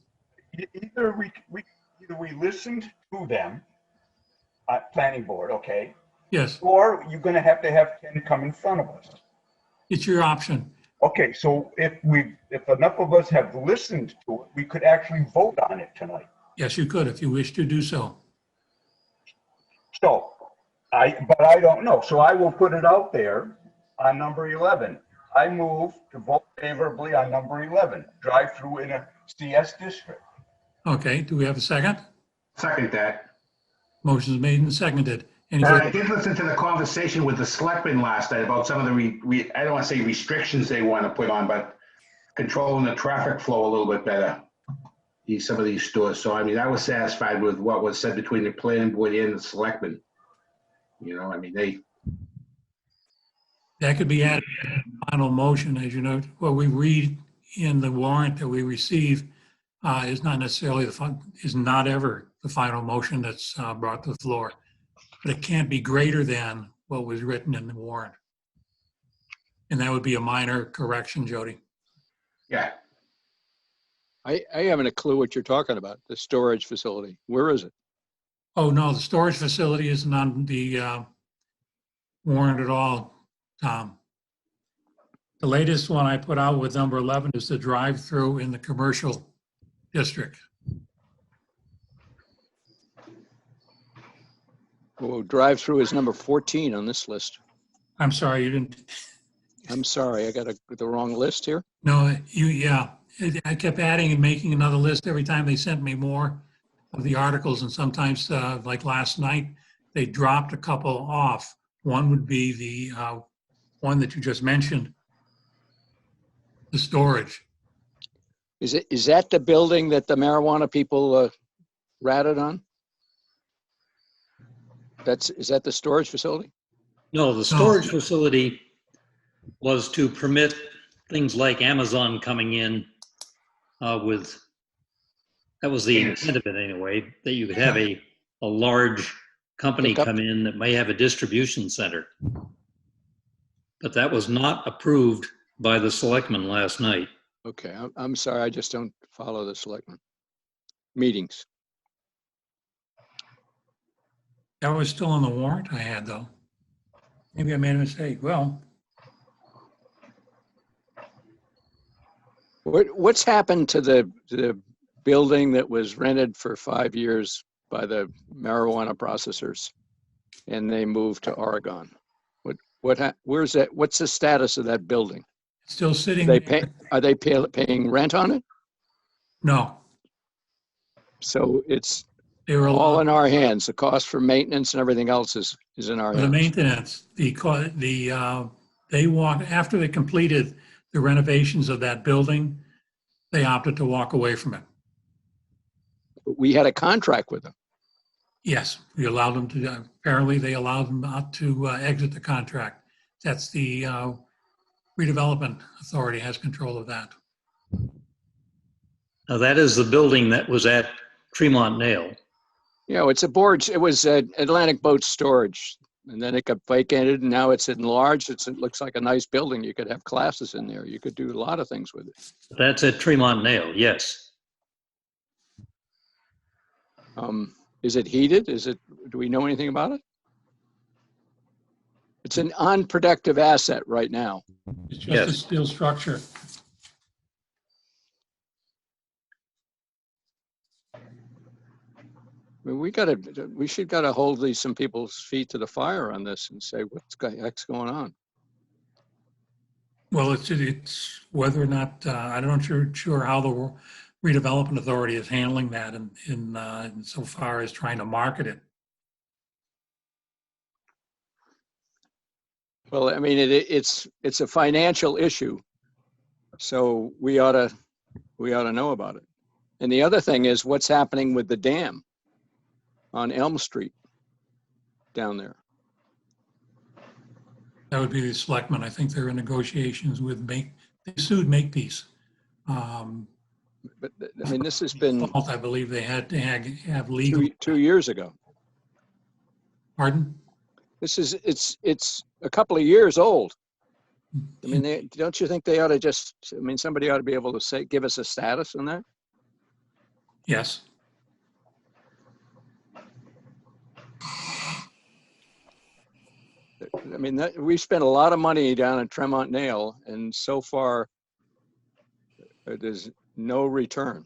Either we listened to them at planning board, okay, Yes, or you're going to have Ken come in front of us. it's your option. Okay, so if enough of us have listened to it, we could actually vote on it tonight. Yes, you could if you wish to do so. So, but I don't know. So I will put it out there on number 11. I move to vote favorably on number 11, drive-through in a CS district. Okay, do we have a second? Second that. Motion's made and seconded. Any And I further? did listen to the conversation with the selectmen last night about some of the, I don't want to say restrictions they want to put on, but controlling the traffic flow a little bit better. Some of these stores. So, I mean, I was satisfied with what was said between the planning board and the selectmen. I mean, That could be added to the final motion, as you know, what we read in the warrant that we receive is not necessarily is not ever the final motion that's brought to the floor. But it can't be greater than what was written in the warrant. And that would be a minor correction, Jody. yeah. I haven't a clue what you're talking about, the storage facility. Where is it? Oh, no, the storage facility isn't on the warrant at all, Tom. The latest one I put out with number 11 is the drive-through in the commercial district. Oh, drive-through is number 14 on this list. I'm sorry, you didn't, I'm sorry, I got the wrong list here. no, yeah. I kept adding and making another list every time they sent me more of the articles, and sometimes, like last night, they dropped a couple off. One would be the one that you just mentioned, the storage. Is that the building that the marijuana people ratted on? Is that the storage facility? No, the storage facility was to permit things like Amazon coming in that was the intent of it anyway, that you could have a large company Pickup. come in that may have a distribution center. But that was not approved by the selectmen last night. Okay, I'm sorry, I just don't follow the selectmen meetings. That was still on the warrant I had, though. Maybe I made a mistake. Well, What's happened to the building that was rented for 5 years by the marijuana processors? and they moved to Oregon. Where's that? What's the status of that building? Still Are sitting they there. paying rent on it? No, So it's they were all allowed, in our hands. The cost for maintenance and everything else is in our the hands. maintenance, they walked, after they completed the renovations of that building, they opted to walk away from it. We had a contract with them. Yes, we allowed them to, apparently they allowed them not to exit the contract. That's the redevelopment authority has control of that. Now, that is the building that was at Tremont Nail. You know, it was Atlantic Boat Storage, and then it got vacated, and now it's enlarged. It looks like a nice building. You could have classes in there. You could do a lot of things with it. That's at Tremont Nail, yes. Is it heated? Do we know anything about it? It's an unproductive asset right now. It's just Yes. a steel structure. I mean, we should gotta hold some people's feet to the fire on this and say, what's the heck's going on? Well, it's whether or not, I'm not sure how the redevelopment authority is handling that in so far as trying to market it. Well, I mean, it's a financial issue, so we ought to know about it. And the other thing is what's happening with the dam on Elm Street down there. That would be the selectmen. I think they're in negotiations with they sued Makepeace. But I mean, this has been I believe they had to have legal. 2 years ago. Pardon? It's a couple of years old. I mean, don't you think they ought to somebody ought to be able to give us a status on that? Yes. I mean, we spent a lot of money down at Tremont Nail, and so far there's no return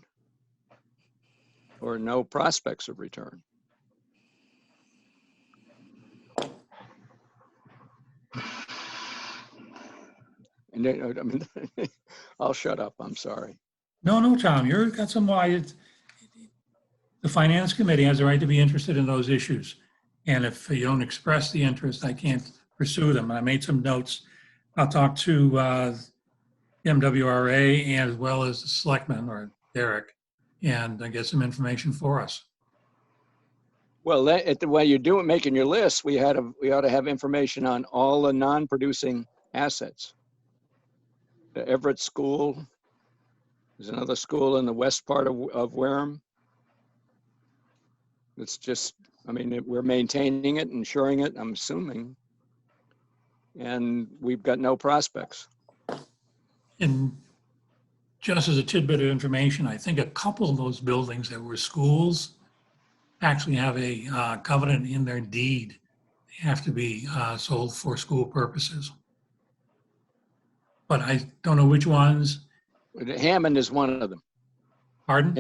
or no prospects of return. And I mean, I'll shut up. I'm sorry. No, Tom, you've got some why. The finance committee has a right to be interested in those issues. And if you don't express the interest, I can't pursue them. I made some notes. I'll talk to MWRA as well as the selectman or Derek and get some information for us. Well, while you're making your list, we ought to have information on all the non-producing assets. The Everett School, there's another school in the west part of Wareham. It's just, I mean, we're maintaining it, insuring it, I'm assuming. And we've got no prospects. And just as a tidbit of information, I think a couple of those buildings that were schools actually have a covenant in their deed. They have to be sold for school purposes. But I don't know which ones. Hammond is one of them. Pardon?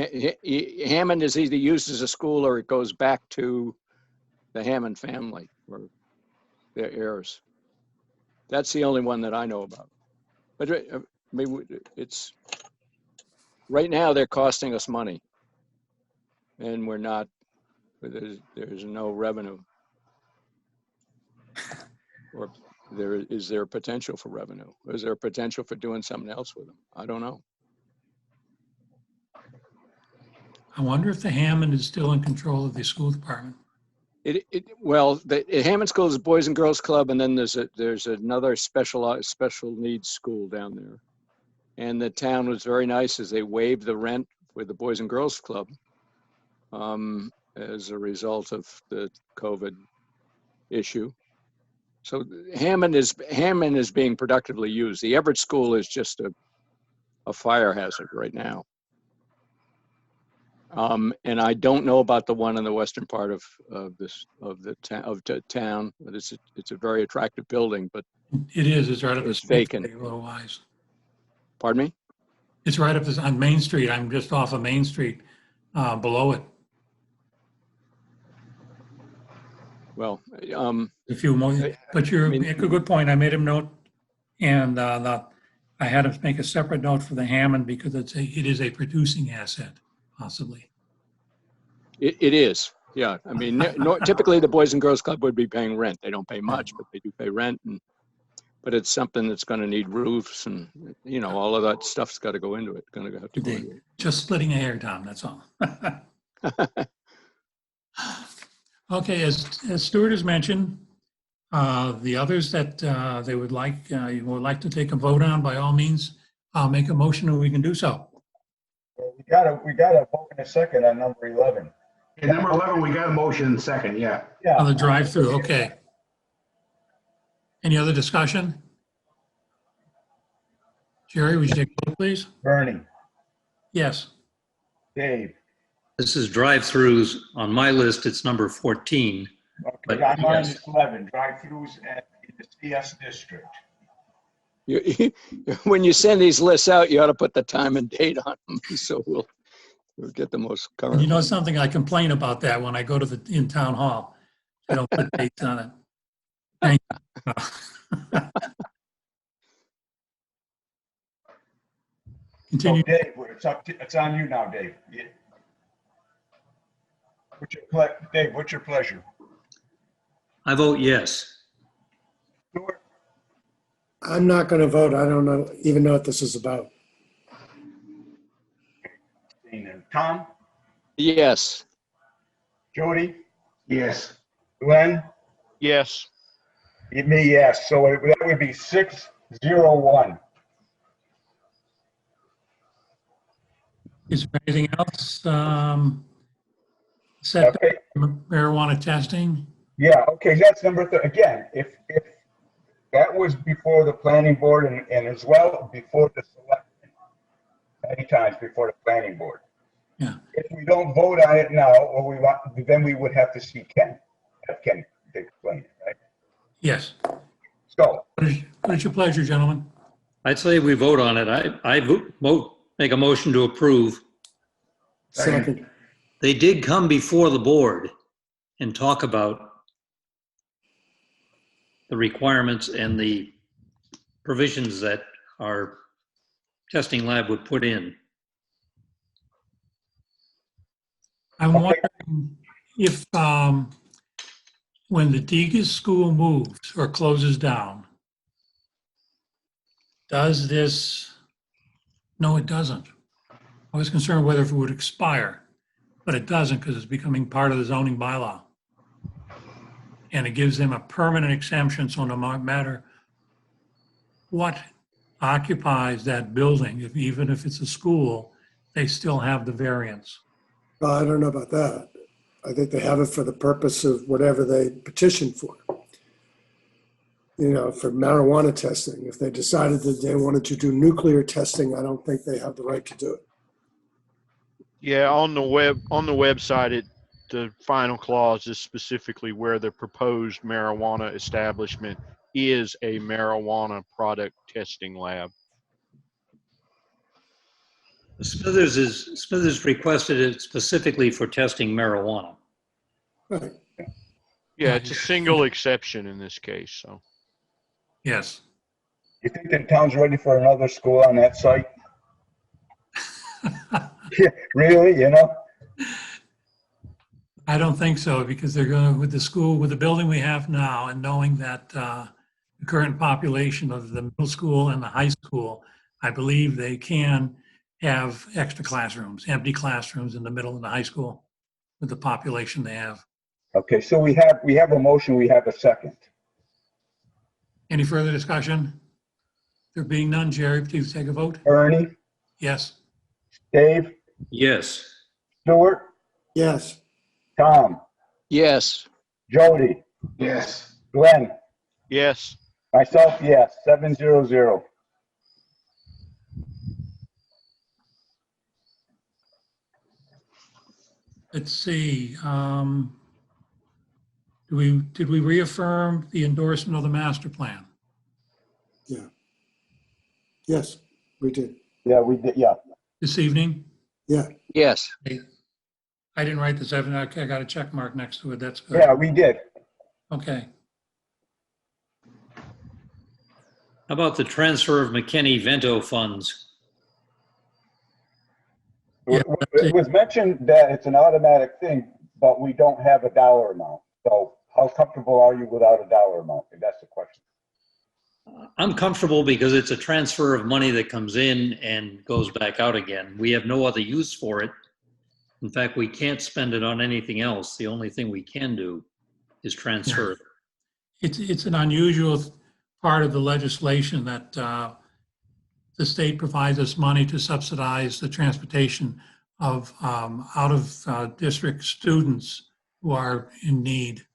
Hammond is either used as a school or it goes back to the Hammond family or their heirs. That's the only one that I know about. But I mean, it's right now they're costing us money, and we're not. There's no revenue, or is there potential for revenue? Is there potential for doing something else with them? I don't know. I wonder if the Hammond is still in control of the school department. Well, the Hammond School is a Boys and Girls Club, and then there's another special needs school down there. And the town was very nice as they waived the rent with the Boys and Girls Club as a result of the COVID issue. So Hammond is being productively used. The Everett School is just a fire hazard right now. And I don't know about the one in the western part of the town. But it's a very attractive building, but It is. It's right up it's the vacant. Otherwise, Pardon me? it's right up on Main Street. I'm just off of Main Street, below it. Well, A few more, but you I mean- make a good point. I made a note, and I had to make a separate note for the Hammond because it is a producing asset, possibly. it is, yeah. I mean, typically the Boys and Girls Club would be paying rent. They don't pay much, but they do pay rent. But it's something that's going to need roofs and, you know, all of that stuff's got to go into it. Going to have to go into Just splitting a hair, Tom, that's all. it. Okay, as Stuart has mentioned, the others that you would like to take a vote on, by all means, I'll make a motion and we can do so. Well, we got a vote in a second on number 11. And number 11, we got a motion in second, yeah. On the drive-through, okay. Any other discussion? Jerry, would you take a vote, please? Bernie, Yes. Dave. This is drive-throughs. On my list, it's number 14. Okay, on mine is 11, drive-throughs at the CS district. When you send these lists out, you ought to put the time and date on them, so we'll get the most current. You know something, I complain about that when I go to in town hall. I don't put dates on it. Thank you. Continue. So Dave, it's on you now, Dave. Dave, what's your pleasure? I vote yes. Stuart? I'm not going to vote. I don't even know what this is about. Tom? Yes. Jody? Yes. Glenn? Yes. Me, yes. So that would be 6-0-1. Is there anything else? Set Okay. marijuana testing? Yeah, okay, that's number 3. Again, if that was before the planning board and as well before the selectmen, many times before the planning board. Yeah. If we don't vote on it now, then we would have to see Ken. Have Ken explain it, right? Yes. So, What is your pleasure, gentlemen? I'd say we vote on it. I make a motion to approve. Second. They did come before the board and talk about the requirements and the provisions that our testing lab would put in. I'm Okay. wondering if, when the Degas school moves or closes down, does this, no, it doesn't. I was concerned whether it would expire, but it doesn't because it's becoming part of the zoning bylaw. And it gives them a permanent exemption, so no matter what occupies that building, even if it's a school, they still have the variance. Well, I don't know about that. I think they have it for the purpose of whatever they petitioned for. You know, for marijuana testing. If they decided that they wanted to do nuclear testing, I don't think they have the right to do it. Yeah, on the website, the final clause is specifically where the proposed marijuana establishment is a marijuana product testing lab. Smithers requested it specifically for testing marijuana. Right. Yeah, it's a single exception in this case, so. Yes. you think the town's ready for another school on that site? Yeah, really, you know? I don't think so, because they're going with the school, with the building we have now, and knowing that the current population of the middle school and the high school, I believe they can have extra classrooms, empty classrooms in the middle and the high school with the population they have. Okay, so we have a motion, we have a second. Any further discussion? There being none, Jerry, please take a vote. Ernie, Yes. Dave, Yes. Stuart, Yes. Tom, Yes. Jody, Yes. Glenn, Yes. myself, yes, 7-0-0. Let's see. Did we reaffirm the endorsement of the master plan? Yeah. Yes, we did. Yeah, we did, yeah. This evening? Yeah. Yes. I didn't write this. I got a check mark next to it. That's good. Yeah, we did. Okay. How about the transfer of McKinney-Vento funds? Yeah, It was mentioned that it's an automatic thing, but we don't have a dollar amount. So how comfortable are you without a dollar amount? If that's the question. I'm comfortable because it's a transfer of money that comes in and goes back out again. We have no other use for it. In fact, we can't spend it on anything else. The only thing we can do is transfer it. It's an unusual part of the legislation that the state provides us money to subsidize the transportation of out of district students who are in need.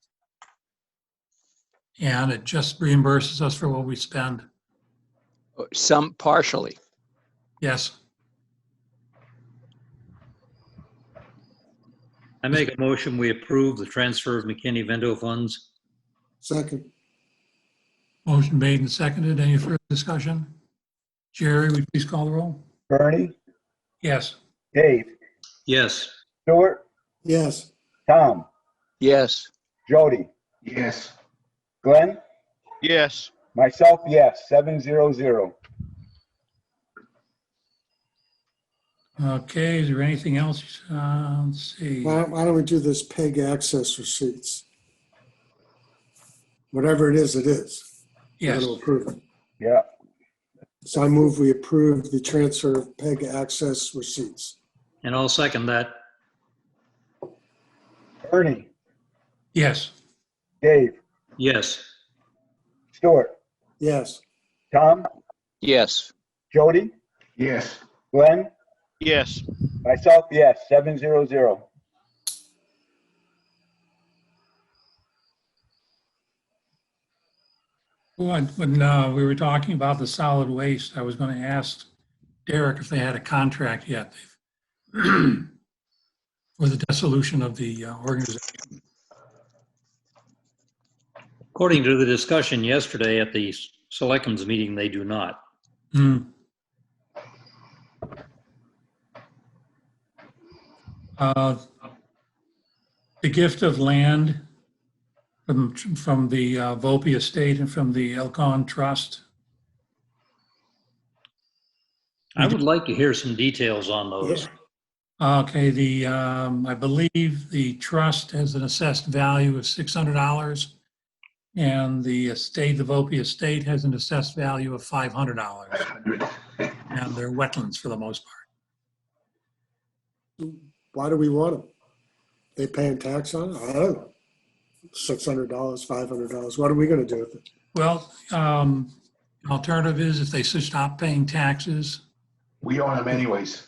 And it just reimburses us for what we spend. Some partially. Yes. I make a motion, we approve the transfer of McKinney-Vento funds. Second. Motion made and seconded. Any further discussion? Jerry, would you please call the roll? Bernie, Yes. Dave, Yes. Stuart, Yes. Tom, Yes. Jody, Yes. Glenn, Yes. myself, yes, 700. Okay, is there anything else? Let's see. Why don't we do this PEG access receipts? Whatever it is, it is. We're Yes. going to approve it. Yeah, So I move we approve the transfer of PEG access receipts. And I'll second that. Bernie, Yes. Dave, Yes. Stuart, Yes. Tom, Yes. Jody, Yes. Glenn, Yes. myself, yes, 700. When we were talking about the solid waste, I was going to ask Derek if they had a contract yet for the dissolution of the organization. According to the discussion yesterday at the selectmen's meeting, they do not. Hmm. The gift of land from the Volpe estate and from the Elcon Trust. I would like to hear some details on those. Okay, I believe the trust has an assessed value of $600, and the estate, the Volpe estate, has an assessed value of $500, and they're wetlands for the most part. Why do we want them? They paying tax on it? I don't know. $600, $500. What are we going to do with it? Well, alternative is if they stop paying taxes, We own them anyways.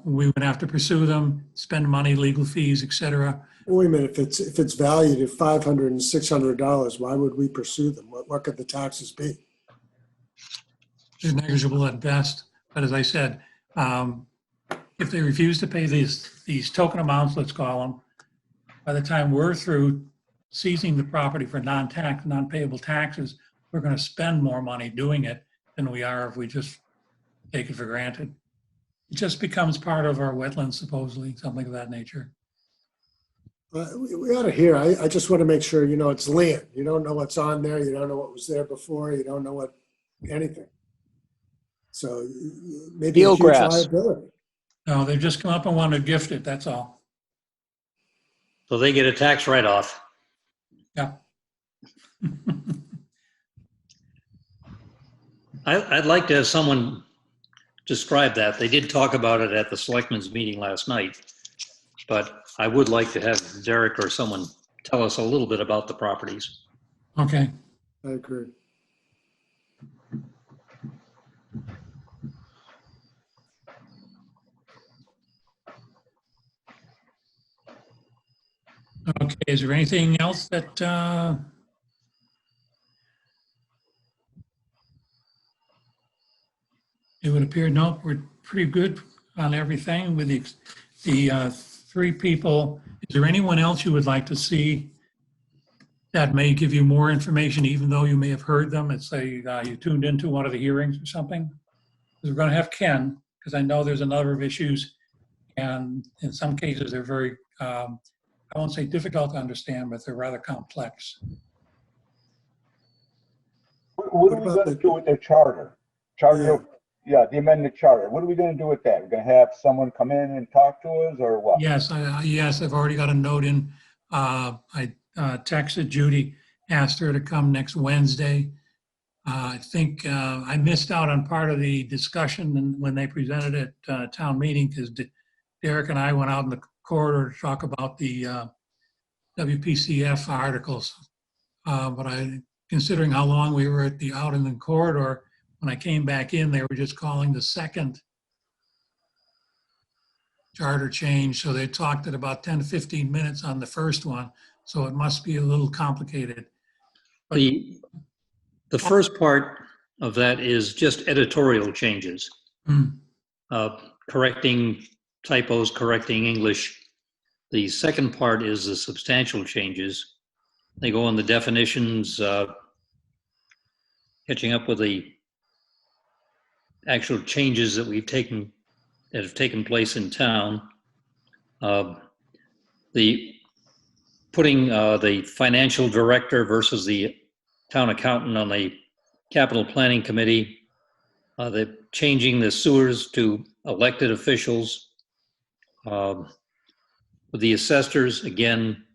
we would have to pursue them, spend money, legal fees, et cetera. Wait a minute. If it's valued at $500 and $600, why would we pursue them? What could the taxes be? They're negligible at best. But as I said, if they refuse to pay these token amounts, let's call them, by the time we're through seizing the property for non-payable taxes, we're going to spend more money doing it than we are if we just take it for granted. It just becomes part of our wetlands, supposedly, something of that nature. We ought to hear. I just want to make sure, it's land. You don't know what's on there. You don't know what was there before. You don't know anything. So maybe a huge Eelgrass. liability. No, they've just come up and wanted to gift it, that's all. So they get a tax write-off. Yeah. I'd like to have someone describe that. They did talk about it at the selectmen's meeting last night, but I would like to have Derek or someone tell us a little bit about the properties. Okay. I agree. Okay, is there anything else that it would appear, no, we're pretty good on everything with the three people. Is there anyone else you would like to see that may give you more information, even though you may have heard them? It's you tuned into one of the hearings or something? Because we're going to have Ken, because I know there's a number of issues, and in some cases they're very I won't say difficult to understand, but they're rather complex. What are we about gonna the- do with the charter? Charter, yeah, the amended charter. What are we gonna do with that? We're gonna have someone come in and talk to us or what? Yes, yes, I've already got a note in. I texted Judy, asked her to come next Wednesday. I think I missed out on part of the discussion when they presented at town meeting because Derek and I went out in the corridor to talk about the WPCF articles. But considering how long we were out in the corridor, when I came back in, they were just calling the second charter change. So they talked at about 10 to 15 minutes on the first one. So it must be a little complicated. The first part of that is just editorial changes, Hmm. correcting typos, correcting English. The second part is the substantial changes. They go on the definitions, catching up with the actual changes that have taken place in town. The putting the financial director versus the town accountant on the capital planning committee, the changing the sewers to elected officials, with the assessors, again,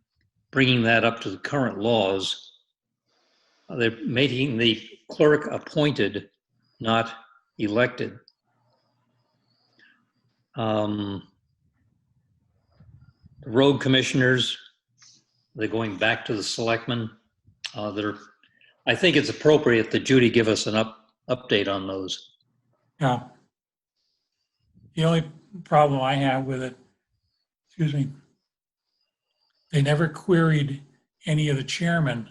bringing that up to the current laws. They're making the clerk appointed, not elected. Road commissioners, they're going back to the selectmen. I think it's appropriate that Judy give us an update on those. Yeah. The only problem I have with it, excuse me, they never queried any of the chairmen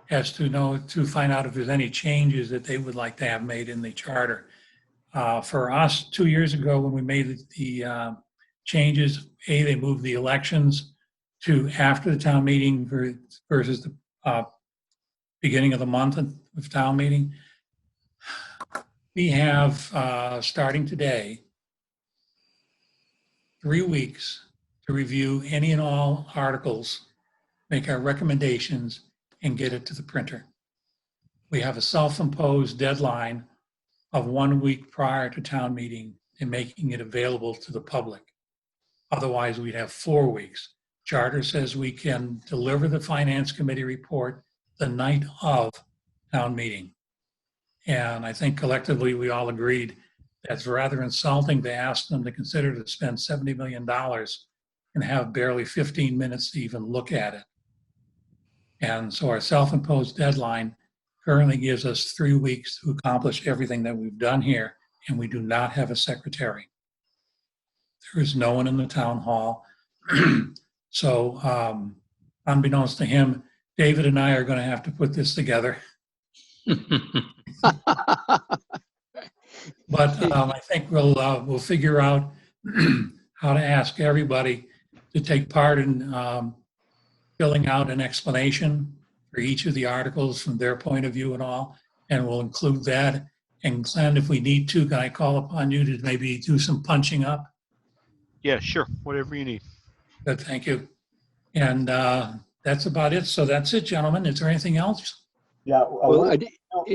as to find out if there's any changes that they would like to have made in the charter. For us, 2 years ago, when we made the changes, they moved the elections to after the town meeting versus the beginning of the month of town meeting. We have, starting today, 3 weeks to review any and all articles, make our recommendations, and get it to the printer. We have a self-imposed deadline of 1 week prior to town meeting and making it available to the public. Otherwise, we'd have 4 weeks. Charter says we can deliver the finance committee report the night of town meeting. And I think collectively, we all agreed that's rather insulting to ask them to consider to spend $70 million and have barely 15 minutes to even look at it. And so our self-imposed deadline currently gives us 3 weeks to accomplish everything that we've done here, and we do not have a secretary. There is no one in the town hall. So unbeknownst to him, David and I are going to have to put this together. But I think we'll figure out how to ask everybody to take part in filling out an explanation for each of the articles from their point of view and all, and we'll include that. And Glenn, if we need to, can I call upon you to maybe do some punching up? Yeah, sure. Whatever you need. Good, thank you. And that's about it. So that's it, gentlemen. Is there anything else? Yeah. Well,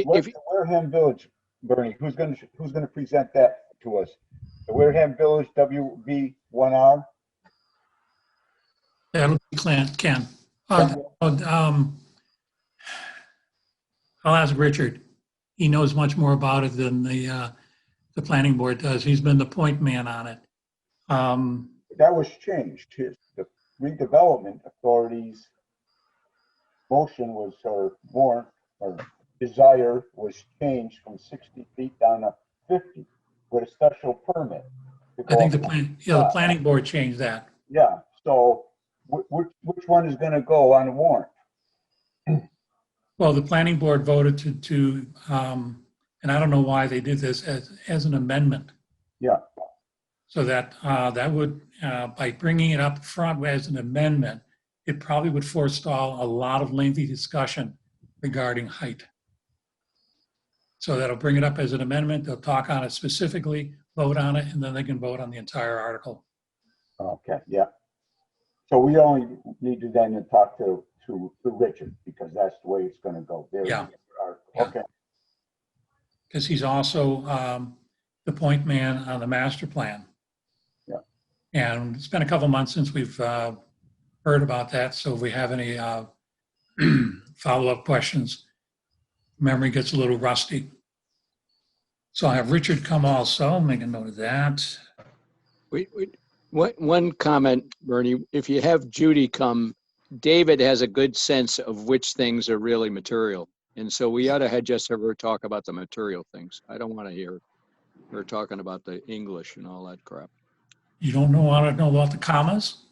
What's the Wareham Village, Bernie? Who's gonna present that to us? The Wareham Village WV1R? That'll be Ken. I'll ask Richard. He knows much more about it than the planning board does. He's been the point man on it. That was changed. The redevelopment authority's motion was, or warrant, or desire was changed from 60 feet down to 50 with a special permit. I think the planning board changed that. Yeah, so which one is gonna go on the warrant? Well, the planning board voted to and I don't know why they did this as an amendment. Yeah. So that would, by bringing it up front as an amendment, it probably would forestall a lot of lengthy discussion regarding height. So that'll bring it up as an amendment. They'll talk on it specifically, vote on it, and then they can vote on the entire article. Okay, yeah. So we only need to then talk to Richard, because that's the way it's gonna go. There Yeah. you are. Yeah. Okay, Because he's also the point man on the master plan. Yeah. And it's been a couple months since we've heard about that. So if we have any follow-up questions, memory gets a little rusty. So I have Richard come also, make a note of that. One comment, Bernie, if you have Judy come, David has a good sense of which things are really material. And so we ought to have her talk about the material things. I don't want to hear her talking about the English and all that crap. You don't want to know about the commas?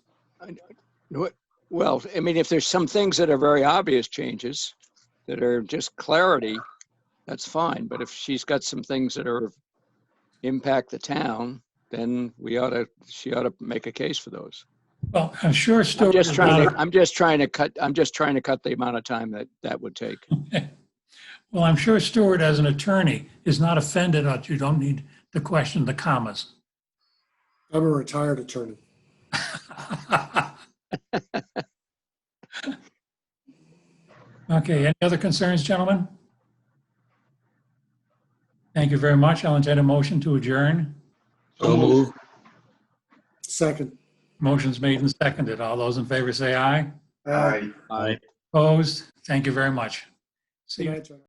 Well, I mean, if there's some things that are very obvious changes that are just clarity, that's fine. But if she's got some things that are impact the town, then she ought to make a case for those. Well, I'm sure Stuart. I'm just trying to cut the amount of time that would take. Well, I'm sure Stuart, as an attorney, is not offended that you don't need to question the commas. I'm a retired attorney. Okay, any other concerns, gentlemen? Thank you very much. I'll entertain a motion to adjourn. So moved. Second. Motion's made and seconded. All those in favor say aye. Aye. Aye. Opposed? Thank you very much. See Good you. night, John.